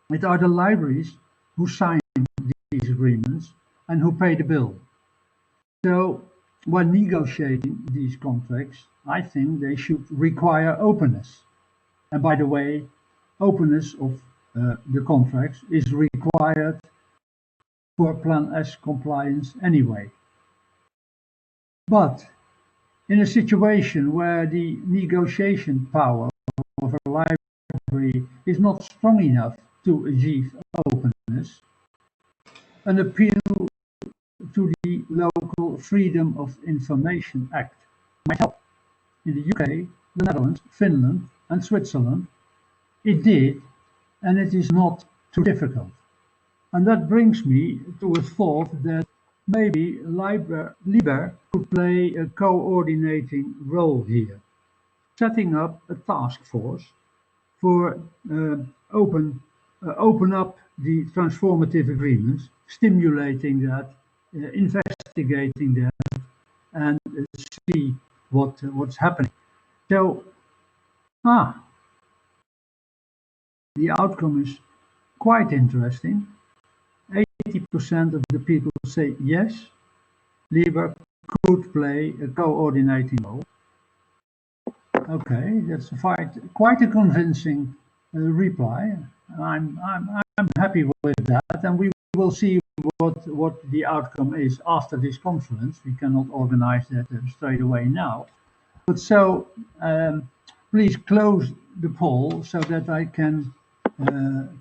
It are the libraries who sign these agreements and who pay the bill. So when negotiating these contracts, I think they should require openness. And by the way, openness of the contracts is required for Plan S compliance anyway. But in a situation where the negotiation power of a library is not strong enough to achieve openness, an appeal to the local Freedom of Information Act might help. In the UK, the Netherlands, Finland, and Switzerland, it did, and it is not too difficult. And that brings me to a thought that maybe LIBER could play a coordinating role here, setting up a task force for open up the transformative agreements, stimulating that, investigating that, and see what's happening. So, the outcome is quite interesting. 80% of the people say yes, LIBER could play a coordinating role. Okay, that's quite a convincing reply. I'm happy with that, and we will see what the outcome is after this conference. We cannot organize that straight away now. But so please close the poll so that I can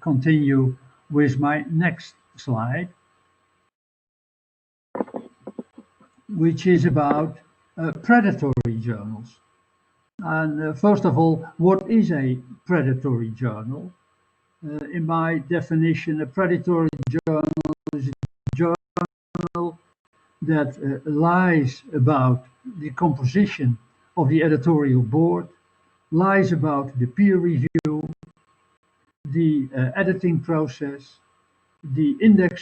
continue with my next slide, which is about predatory journals. And first of all, what is a predatory journal? In my definition, a predatory journal is a journal that lies about the composition of the editorial board, lies about the peer review, the editing process, the indexing,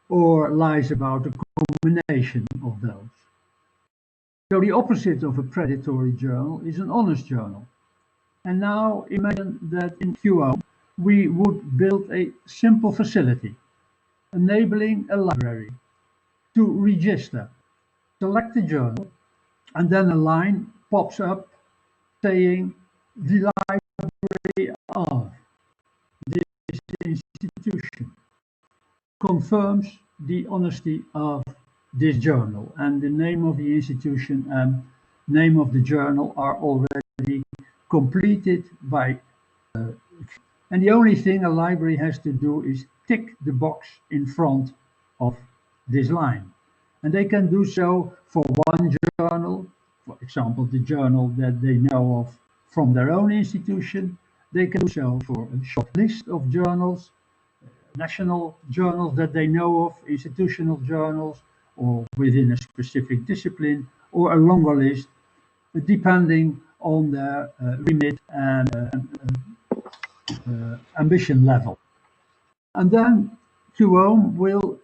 or lies about a combination of those. So the opposite of a predatory journal is an honest journal. And now imagine that in QOAM we would build a simple facility enabling a library to register, select a journal, and then a line pops up saying the library of this institution confirms the honesty of this journal, and the name of the institution and name of the journal are already completed by and the only thing a library has to do is tick the box in front of this line. And they can do so for one journal, for example, the journal that they know of from their own institution. They can do so for a short list of journals, national journals that they know of, institutional journals, or within a specific discipline, or a longer list, depending on their remit and ambition level. And then QOAM will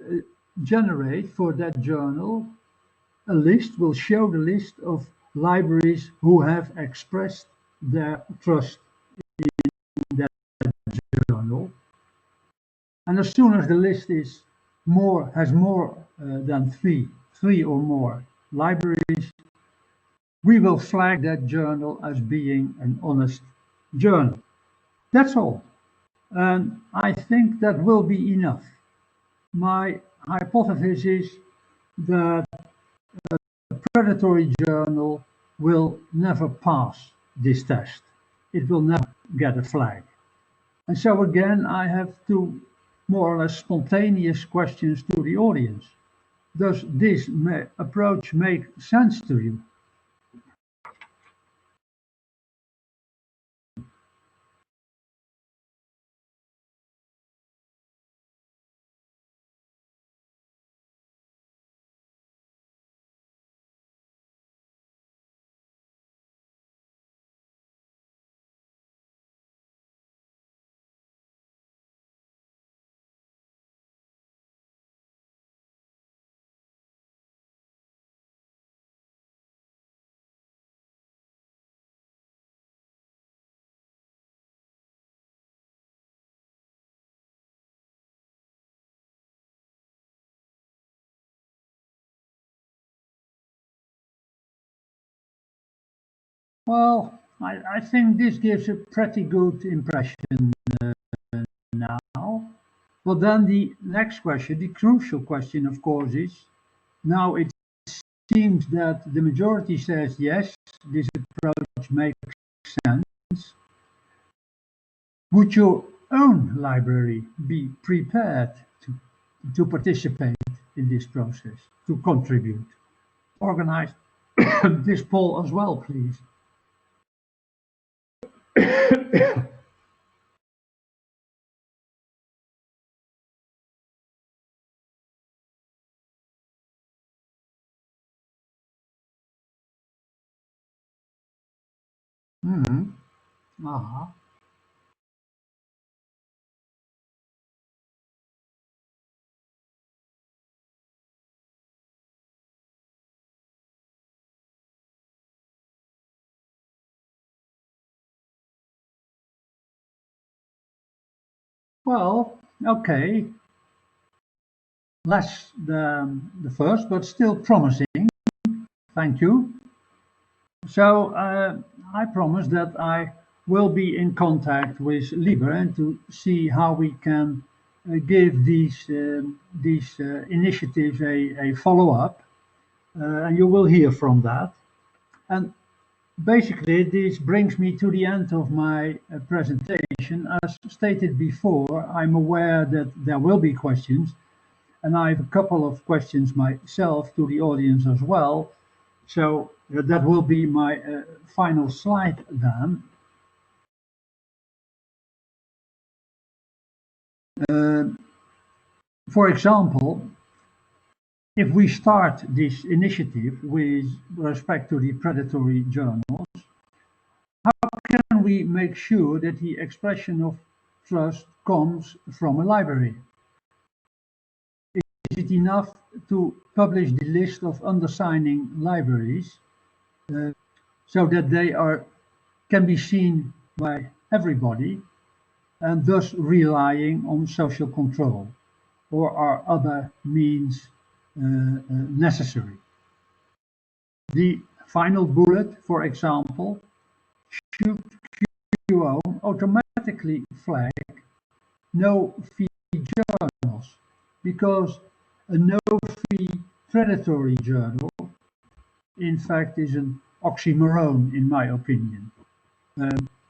generate for that journal a list, will show the list of libraries who have expressed their trust in that journal. And as soon as the list is has more than three or more libraries, we will flag that journal as being an honest journal. That's all. And I think that will be enough. My hypothesis is that a predatory journal will never pass this test. It will never get a flag. And so again, I have two more or less spontaneous questions to the audience. Does this approach make sense to you? Well, I think this gives a pretty good impression now. But then the next question, the crucial question, of course, is now it seems that the majority says yes, this approach makes sense. Would your own library be prepared to participate in this process, to contribute? Organize this poll as well, please. Uh-huh. Well, okay. Less than the first, but still promising. Thank you. So I promise that I will be in contact with LIBER and to see how we can give these initiatives a follow-up, and you will hear from that. And basically, this brings me to the end of my presentation. As stated before, I'm aware that there will be questions, and I have a couple of questions myself to the audience as well. So that will be my final slide then. For example, if we start this initiative with respect to the predatory journals, how can we make sure that the expression of trust comes from a library? Is it enough to publish the list of undersigning libraries so that they can be seen by everybody and thus relying on social control? Or are other means necessary? The final bullet, for example, should QOAM automatically flag no-fee journals, because a no-fee predatory journal, in fact, is an oxymoron, in my opinion.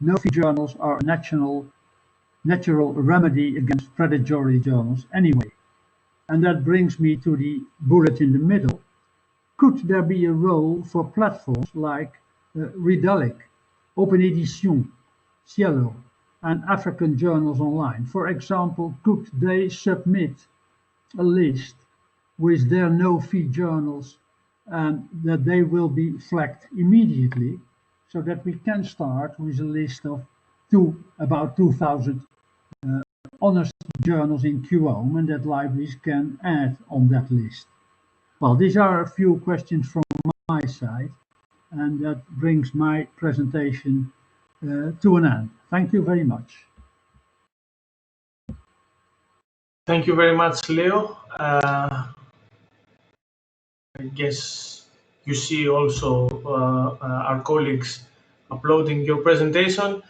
No-fee journals are a natural remedy against predatory journals anyway. And that brings me to the bullet in the middle. Could there be a role for platforms like Redalyc, Open Edition, Cielo, and African Journals Online? For example, could they submit a list with their no-fee journals and that they will be flagged immediately, so that we can start with a list of about 2,000 honest journals in QOAM, and that libraries can add on that list? Well, these are a few questions from my side, and that brings my presentation to an end. Thank you very much. Thank you very much, Leo. I guess you see also our colleagues uploading your presentation.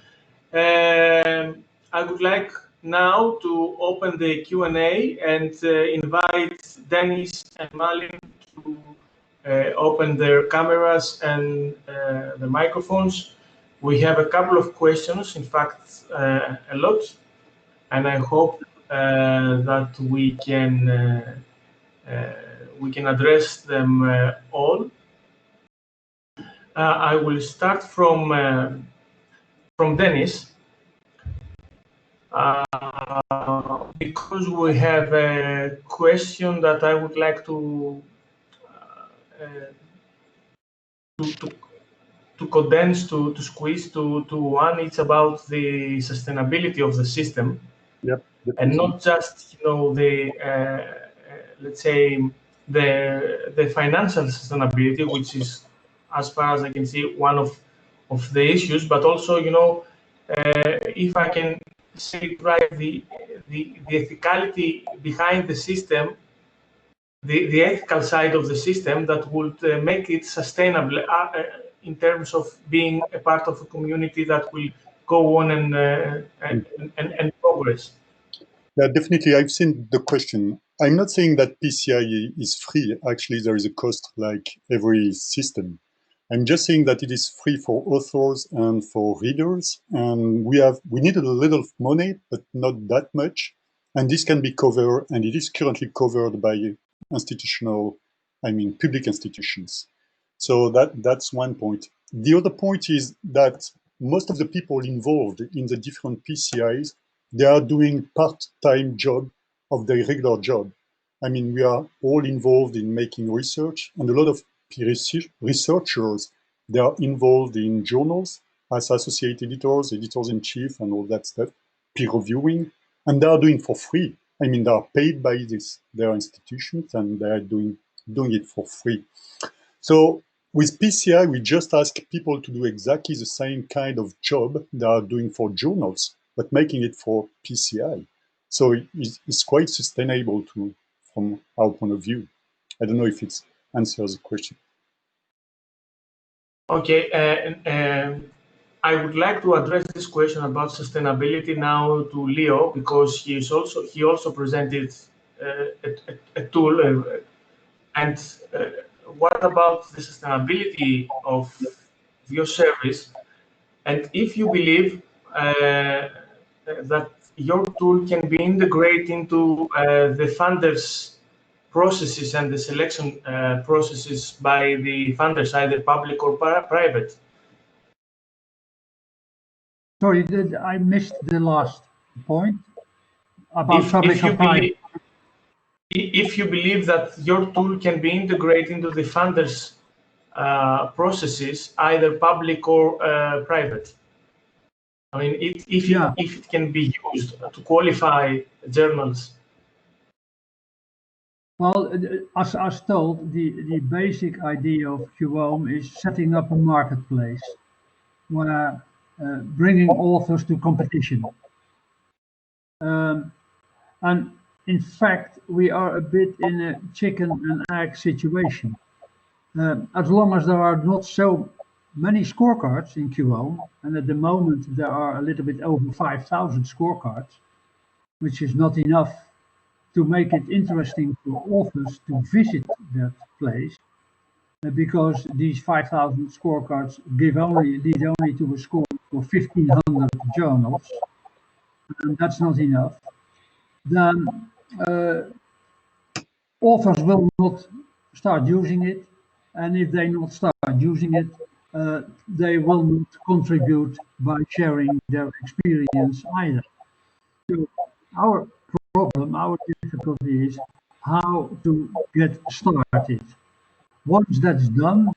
I would like now to open the Q&A and invite Deni and Malin to open their cameras and the microphones. We have a couple of questions, in fact, a lot, and I hope that we can address them all. I will start from Deni. Because we have a question that I would like to condense, to squeeze to one. It's about the sustainability of the system. Yep. And not just the let's say the financial sustainability, which is, as far as I can see, one of the issues, but also if I can say it right, the ethicality behind the system, the ethical side of the system that would make it sustainable in terms of being a part of a community that will go on and progress? Yeah, definitely. I've seen the question. I'm not saying that PCI is free. Actually, there is a cost like every system. I'm just saying that it is free for authors and for readers. And we need a little money, but not that much. And this can be covered, and it is currently covered by public institutions. So that's one point. The other point is that most of the people involved in the different PCIs, they are doing part-time job of their regular job. I mean, we are all involved in making research, and a lot of researchers, they are involved in journals as associate editors, editors-in-chief, and all that stuff, peer reviewing, and they are doing for free. I mean, they are paid by their institutions, and they are doing it for free. So with PCI, we just ask people to do exactly the same kind of job they are doing for journals, but making it for PCI. So it's quite sustainable from our point of view. I don't know if it answers the question. Okay, I would like to address this question about sustainability now to Leo, because he also presented a tool. And what about the sustainability of your service? And if you believe that your tool can be integrated into the funders' processes and the selection processes by the funders, either public or private. Sorry, I missed the last point about public or private. If you believe that your tool can be integrated into the funders' processes, either public or private. I mean, if it can be used to qualify journals. Well, as told, the basic idea of QOAM is setting up a marketplace where bringing authors to competition. And in fact, we are a bit in a chicken and egg situation. As long as there are not so many scorecards in QOAM, and at the moment there are a little bit over 5,000 scorecards, which is not enough to make it interesting for authors to visit that place, because these 5,000 scorecards lead only to a score for 1,500 journals, and that's not enough. Then authors will not start using it, and if they not start using it, they will not contribute by sharing their experience either. So our problem, our difficulty is how to get started. Once that's done,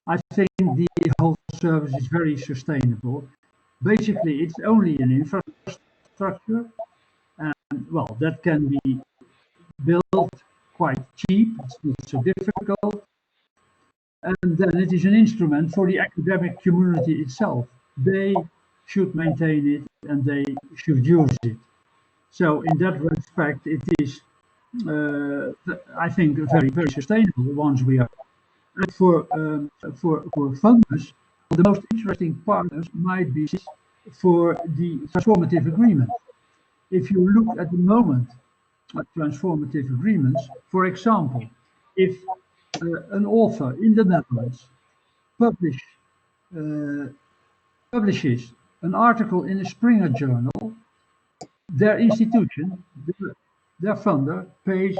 I think the whole service is very sustainable. Basically, it's only an infrastructure, and well, that can be built quite cheap, it's not so difficult. And then it is an instrument for the academic community itself. They should maintain it and they should use it. So in that respect, it is, I think, very, very sustainable once we are. And for funders, the most interesting partners might be for the transformative agreement. If you look at the moment at transformative agreements, for example, if an author in the Netherlands publishes an article in a Springer journal, their institution, their funder, pays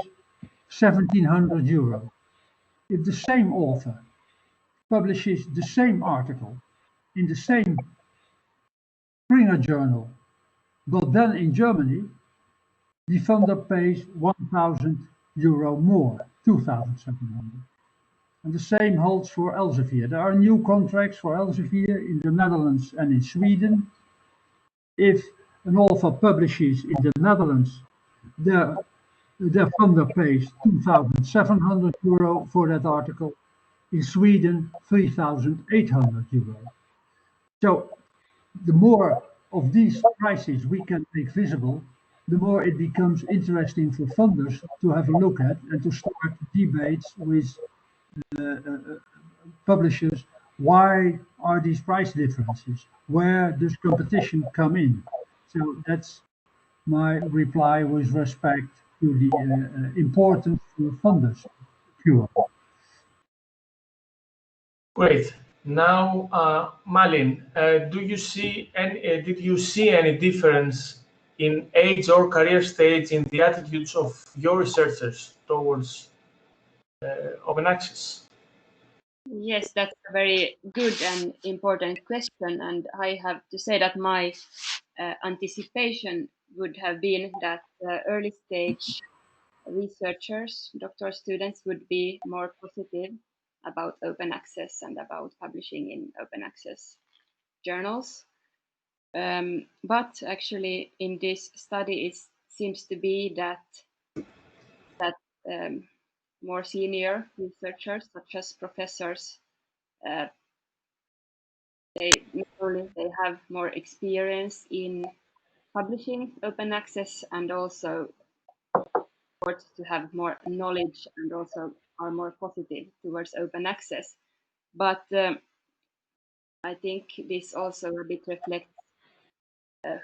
€1,700. If the same author publishes the same article in the same Springer journal, but then in Germany, the funder pays €1,000 more, 2,700. And the same holds for Elsevier. There are new contracts for Elsevier in the Netherlands and in Sweden. If an author publishes in the Netherlands, their funder pays €2,700 for that article. In Sweden, €3,800. So the more of these prices we can make visible, the more it becomes interesting for funders to have a look at and to start debates with publishers why are these price differences? Where does competition come in? So that's my reply with respect to the importance for funders. QOAM. Great. Now, Malin, did you see any difference in age or career stage in the attitudes of your researchers towards open access? Yes, that's a very good and important question. And I have to say that my anticipation would have been that early stage researchers, doctoral students, would be more positive about open access and about publishing in open access journals. But actually, in this study, it seems to be that more senior researchers, such as professors, they not only they have more experience in publishing open access and also to have more knowledge and also are more positive towards open access. But I think this also a bit reflects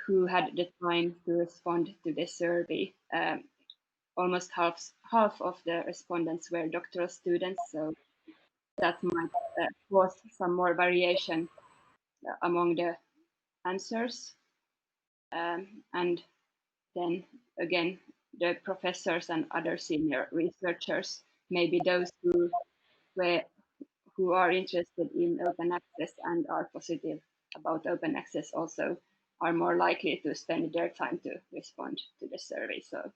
who had the time to respond to the survey. Almost half of the respondents were doctoral students, so that might cause some more variation among the answers. And then again, the professors and other senior researchers, maybe those who are interested in open access and are positive about open access also are more likely to spend their time to respond to the survey. So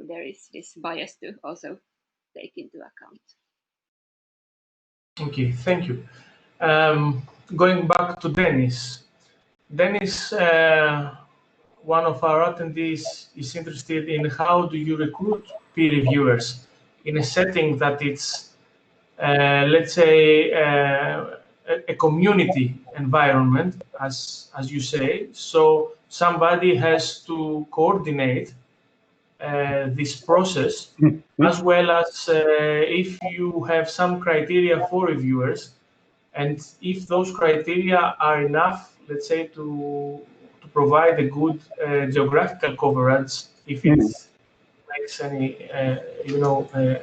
there is this bias to also take into account. Okay, thank you. Going back to Denis. Denis, one of our attendees, is interested in how do you recruit peer reviewers in a setting that it's, let's say, a community environment, as you say. So somebody has to coordinate this process, as well as if you have some criteria for reviewers, and if those criteria are enough, let's say, to provide a good geographical coverage, if it makes any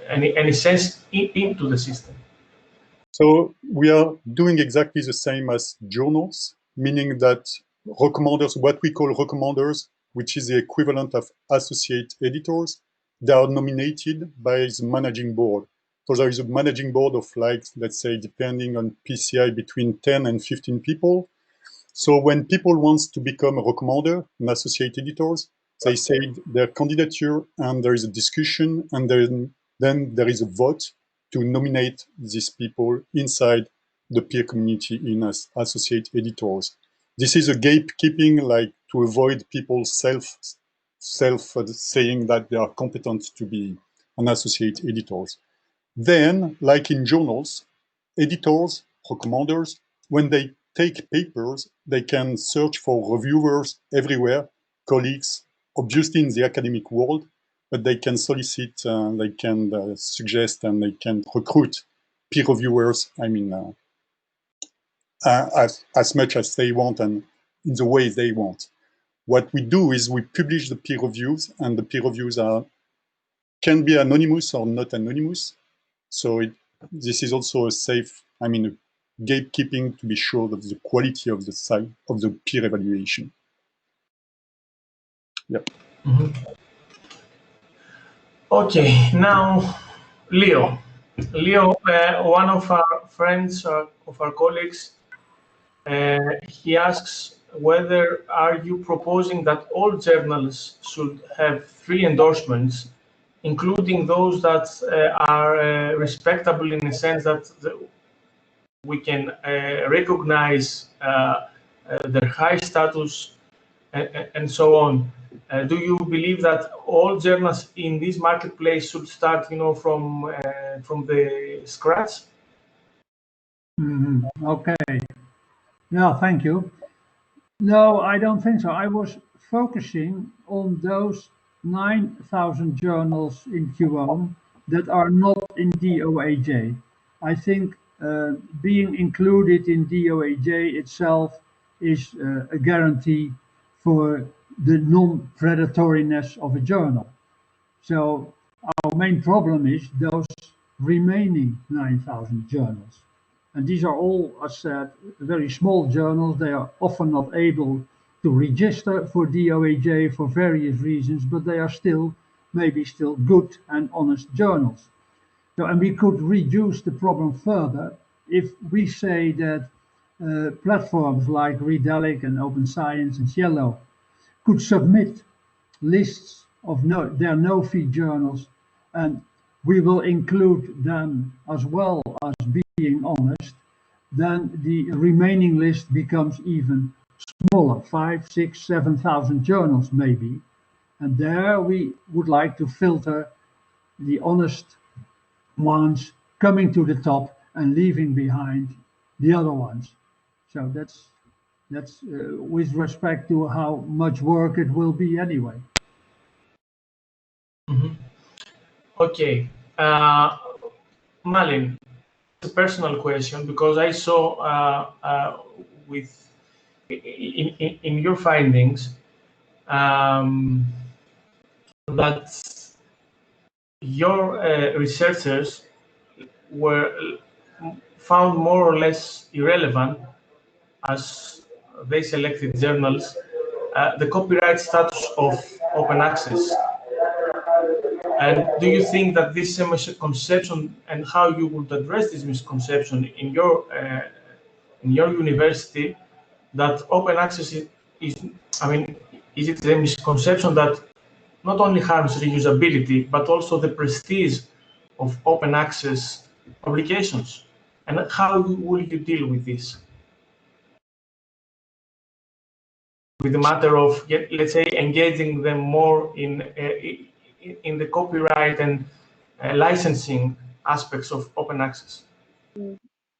any sense into the system. So we are doing exactly the same as journals, meaning that recommenders, what we call recommenders, which is the equivalent of associate editors, they are nominated by the managing board. So there is a managing board of, like, let's say, depending on PCI, between 10 and 15 people. So when people want to become a recommender, an associate editors, they say their candidature, and there is a discussion, and then there is a vote to nominate these people inside the peer community in as associate editors. This is a gatekeeping, like, to avoid people self saying that they are competent to be an associate editors. Then, like in journals, editors, recommenders, when they take papers, they can search for reviewers everywhere, colleagues, obviously in the academic world, but they can solicit, they can suggest, and they can recruit peer reviewers, I mean, as much as they want and in the way they want. What we do is we publish the peer reviews, and the peer reviews can be anonymous or not anonymous. So this is also a safe, I mean, a gatekeeping to be sure of the quality of the site, of the peer evaluation. Yeah. Okay, now Leo. Leo, one of our friends, of our colleagues, he asks whether are you proposing that all journals should have 3 endorsements, including those that are respectable in the sense that we can recognize their high status and so on. Do you believe that all journals in this marketplace should start, from the scratch? Okay. Yeah, thank you. No, I don't think so. I was focusing on those 9,000 journals in QOAM that are not in DOAJ. I think being included in DOAJ itself is a guarantee for the non-predatoriness of a journal. So our main problem is those remaining 9,000 journals. And these are all, as said, very small journals. They are often not able to register for DOAJ for various reasons, but they are still, maybe still good and honest journals. So, and we could reduce the problem further if we say that platforms like Redalyc and Open Science and Yellow could submit lists of their no-fee journals, and we will include them as well as being honest, then the remaining list becomes even smaller, 5, 6, 7,000 journals maybe. And there we would like to filter the honest ones coming to the top and leaving behind the other ones. So that's with respect to how much work it will be anyway. Okay, Malin, a personal question, because I saw with in your findings that your researchers were found more or less irrelevant, as they selected journals, the copyright status of open access. And do you think that this is a misconception, and how you would address this misconception in your university, that open access is I mean, is it a misconception that not only harms reusability, but also the prestige of open access publications? And how will you deal with this? With the matter of, let's say, engaging them more in the copyright and licensing aspects of open access?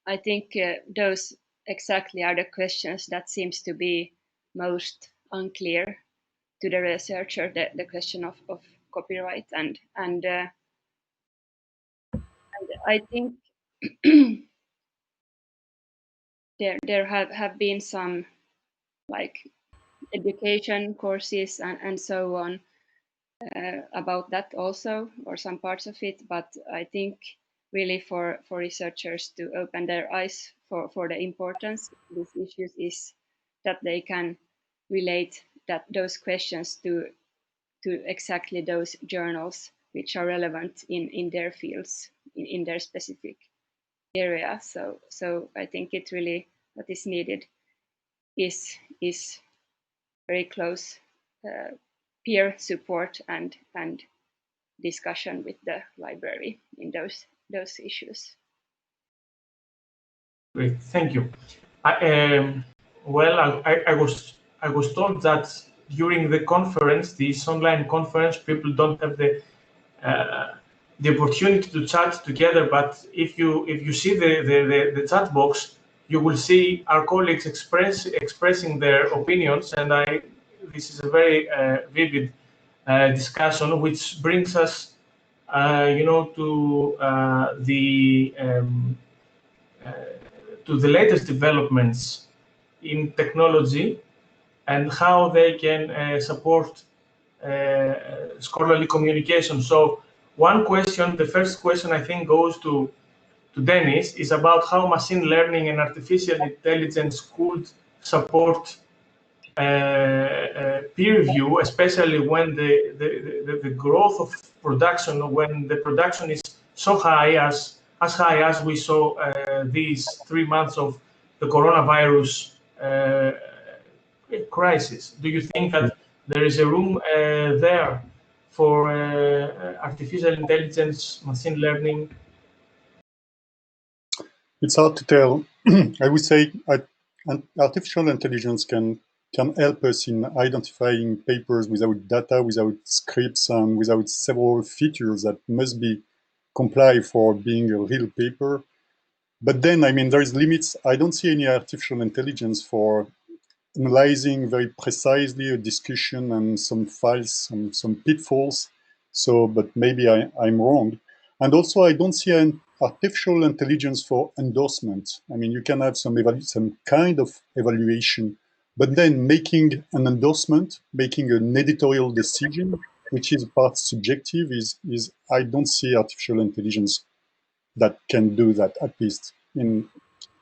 I think those exactly are the questions that seems to be most unclear to the researcher, the question of copyright, and I think there have been some like education courses and so on about that also, or some parts of it, but I think really for researchers to open their eyes for the importance of these issues is that they can relate those questions to exactly those journals which are relevant in their fields, in their specific area. So I think it really, what is needed is very close peer support and discussion with the library in those issues. Great, thank you. Well, I was told that during the conference, this online conference, people don't have the opportunity to chat together. But if you see the chat box, you will see our colleagues expressing their opinions, and this is a very vivid discussion, which brings us, to the latest developments in technology and how they can support scholarly communication. So one question, the first question I think goes to Denis, is about how machine learning and artificial intelligence could support peer review, especially when the growth of production, when the production is so high, as high as we saw these 3 months of the coronavirus crisis. Do you think that there is a room there for artificial intelligence, machine learning? It's hard to tell. I would say artificial intelligence can help us in identifying papers without data, without scripts, and without several features that must be comply for being a real paper. But then, I mean, there is limits. I don't see any artificial intelligence for analyzing very precisely a discussion and some files, some pitfalls. So, but maybe I'm wrong. And also, I don't see artificial intelligence for endorsement. I mean, you can have some kind of evaluation, but then making an endorsement, making an editorial decision, which is part subjective, is I don't see artificial intelligence that can do that, at least in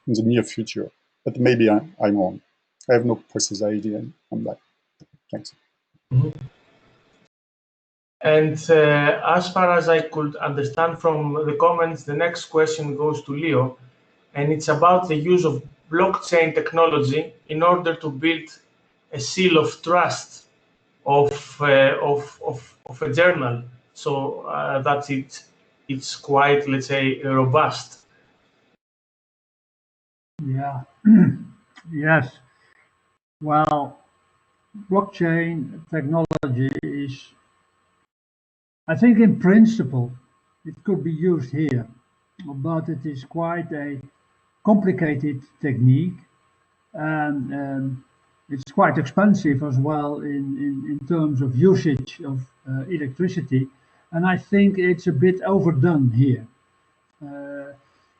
the near future. But maybe I'm wrong. I have no precise idea on that. Thanks. Mm-hmm. And as far as I could understand from the comments, the next question goes to Leo, and it's about the use of blockchain technology in order to build a seal of trust of a journal, so that it's quite, let's say, robust. Yeah. Yes. Well, blockchain technology is, I think in principle, it could be used here, but it is quite a complicated technique, and it's quite expensive as well in terms of usage of electricity, and I think it's a bit overdone here.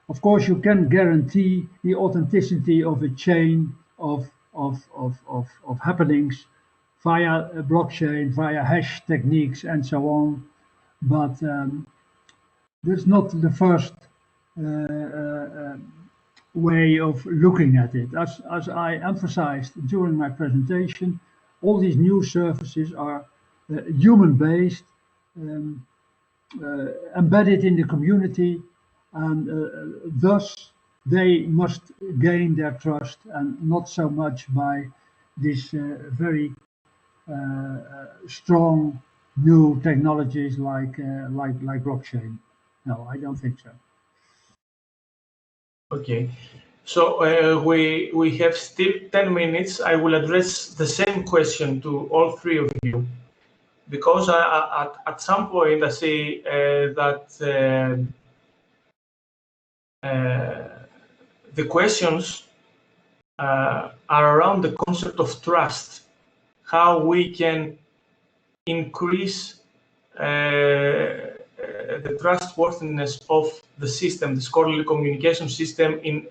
Of course, you can guarantee the authenticity of a chain of happenings via a blockchain, via hash techniques, and so on. But that's not the first way of looking at it. As I emphasized during my presentation, all these new services are human-based, embedded in the community, and thus they must gain their trust, and not so much by this very strong new technologies like blockchain. No, I don't think so. Okay, so we have still 10 minutes. I will address the same question to all three of you, because at some point I see that the questions are around the concept of trust, how we can increase the trustworthiness of the system, the scholarly communication system, in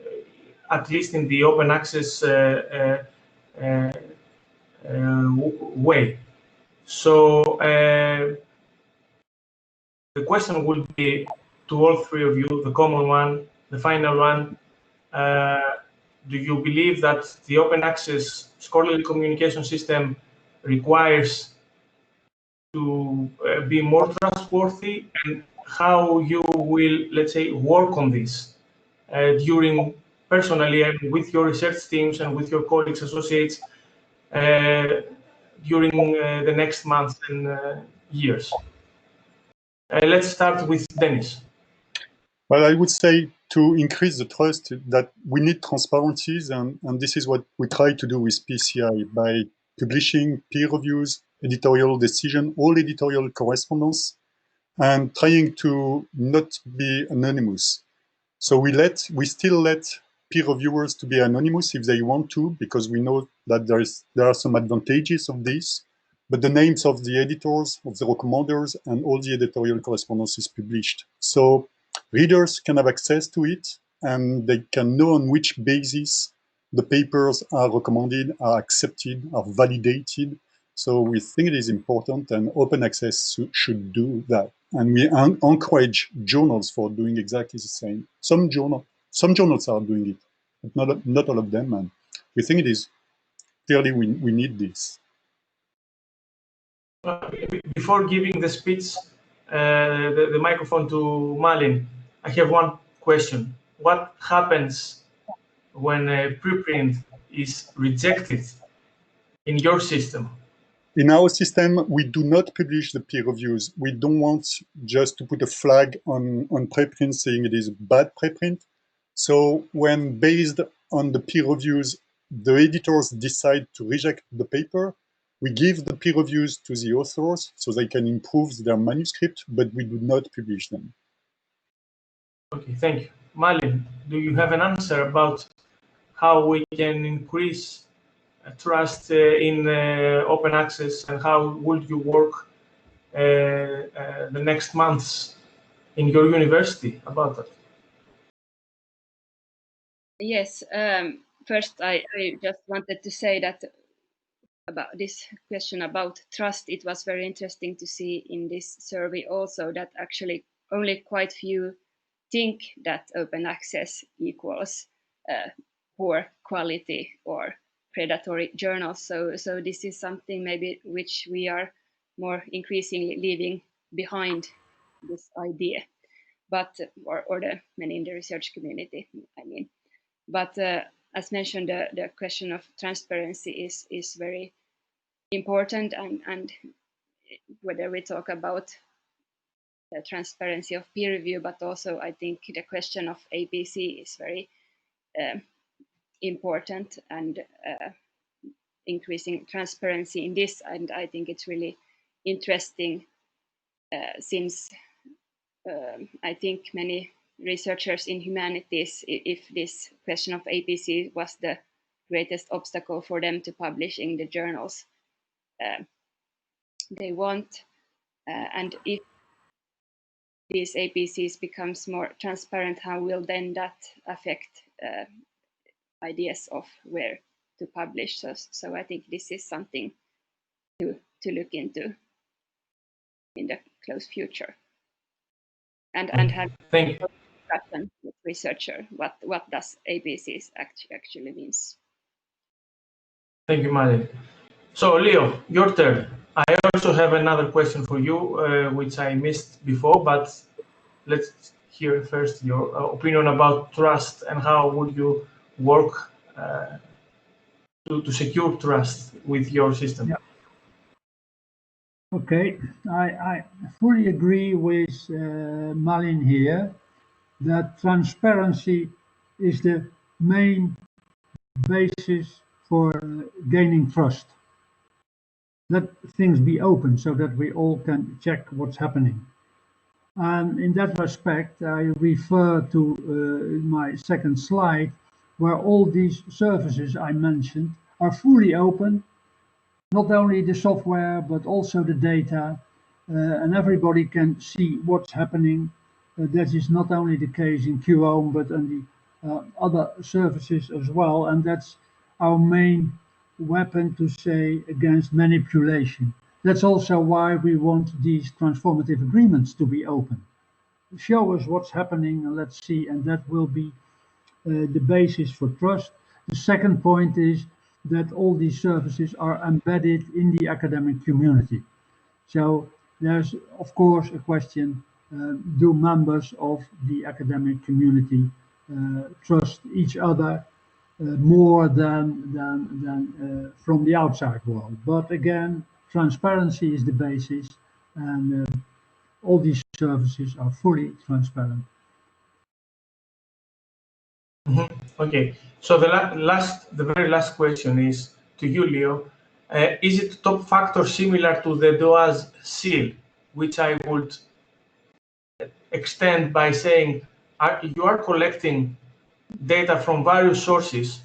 at least in the open access way. So the question would be to all three of you, the common one, the final one. Do you believe that the open access scholarly communication system requires to be more trustworthy, and how you will, let's say, work on this during personally and with your research teams and with your colleagues, associates, during the next months and years? Let's start with Denis. Well, I would say to increase the trust that we need transparencies, and this is what we try to do with PCI by publishing peer reviews, editorial decision, all editorial correspondence, and trying to not be anonymous. So we still let peer reviewers to be anonymous if they want to, because we know that there are some advantages of this. But the names of the editors, of the recommenders, and all the editorial correspondence is published. So readers can have access to it, and they can know on which basis the papers are recommended, are accepted, are validated. So we think it is important, and open access should do that. And we encourage journals for doing exactly the same. Some journals are doing it, but not all of them. And we think it is clearly we need this. Before giving the speech, the microphone to Malin, I have one question. What happens when a preprint is rejected in your system? In our system, we do not publish the peer reviews. We don't want just to put a flag on preprint saying it is a bad preprint. So when based on the peer reviews, the editors decide to reject the paper, we give the peer reviews to the authors so they can improve their manuscript, but we do not publish them. Okay, thank you. Malin, do you have an answer about how we can increase trust in open access, and how would you work the next months in your university about that? Yes, first I just wanted to say that about this question about trust, it was very interesting to see in this survey also that actually only quite few think that open access equals poor quality or predatory journals. So this is something maybe which we are more increasingly leaving behind, this idea, but or the many in the research community, I mean. But as mentioned, the question of transparency is very important, and whether we talk about the transparency of peer review, but also I think the question of APC is very important, and increasing transparency in this. And I think it's really interesting since I think many researchers in humanities, if this question of APC was the greatest obstacle for them to publish in the journals they want, and if these APCs becomes more transparent, how will then that affect ideas of where to publish? So I think this is something to look into in the close future, and have discussion with researcher what does APCs actually means. Thank you, Mari. So, Leo, your turn. I also have another question for you, which I missed before, but let's hear first your opinion about trust and how would you work to secure trust with your system. Yeah. Okay, I fully agree with Malin here that transparency is the main basis for gaining trust. Let things be open so that we all can check what's happening. And in that respect, I refer to my second slide, where all these services I mentioned are fully open, not only the software, but also the data, and everybody can see what's happening. That is not only the case in QOAM, but in the other services as well. And that's our main weapon to say against manipulation. That's also why we want these transformative agreements to be open. Show us what's happening and let's see, and that will be the basis for trust. The second point is that all these services are embedded in the academic community. So there's, of course, a question, do members of the academic community trust each other more than from the outside world? But again, transparency is the basis, and all these services are fully transparent. Okay, so the very last question is to you, Leo. Is it top factor similar to the DOA's seal, which I would extend by saying you are collecting data from various sources?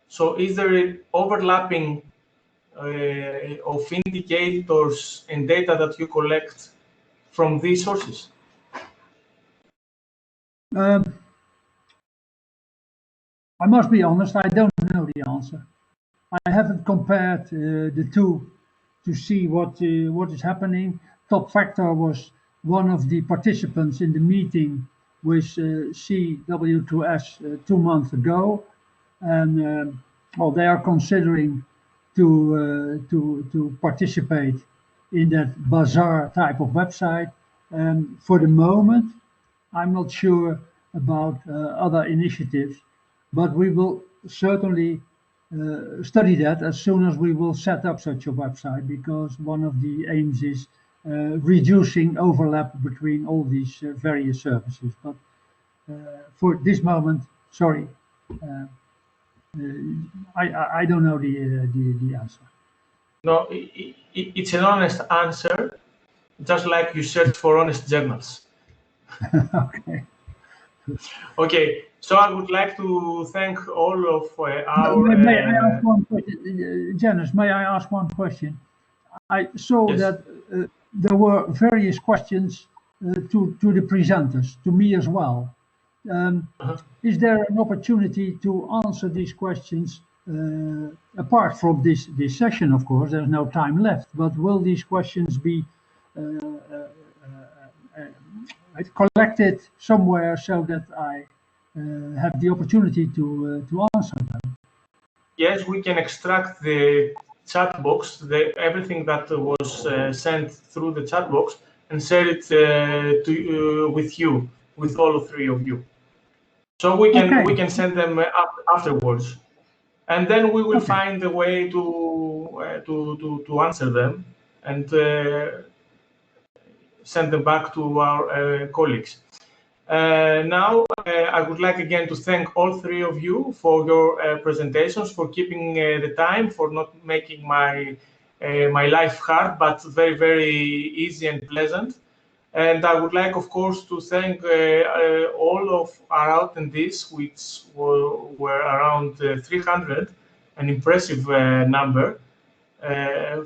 So is there an overlapping of indicators and data that you collect from these sources? I must be honest, I don't know the answer. I haven't compared the two to see what is happening. Top Factor was one of the participants in the meeting with CW2S 2 months ago, and well, they are considering to participate in that bazaar type of website. And for the moment, I'm not sure about other initiatives, but we will certainly study that as soon as we will set up such a website, because one of the aims is reducing overlap between all these various services. But for this moment, sorry, I don't know the answer. No, it's an honest answer, just like you search for honest journals. Okay. Okay, so I would like to thank all of our... May I ask one question? Janice, may I ask one question? I saw Yes. that there were various questions to the presenters, to me as well. Is there an opportunity to answer these questions apart from this session? Of course, there's no time left, but will these questions be collected somewhere so that I have the opportunity to answer them? Yes, we can extract the chat box, everything that was sent through the chat box, and share it with all three of you. So we can send them afterwards, and then we will find a way to answer them and send them back to our colleagues. Now, I would like again to thank all three of you for your presentations, for keeping the time, for not making my life hard, but very, very easy and pleasant. And I would like, of course, to thank all of our attendees, which were around 300, an impressive number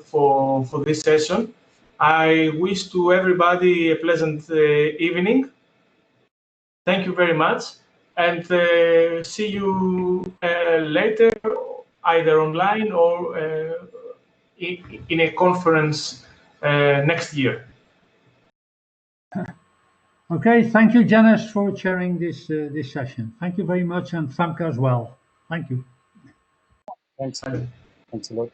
for this session. I wish to everybody a pleasant evening. Thank you very much, and see you later, either online or in a conference next year. Okay, thank you, Janice, for chairing this session. Thank you very much, and Famke as well. Thank you. Thanks. Thanks a lot.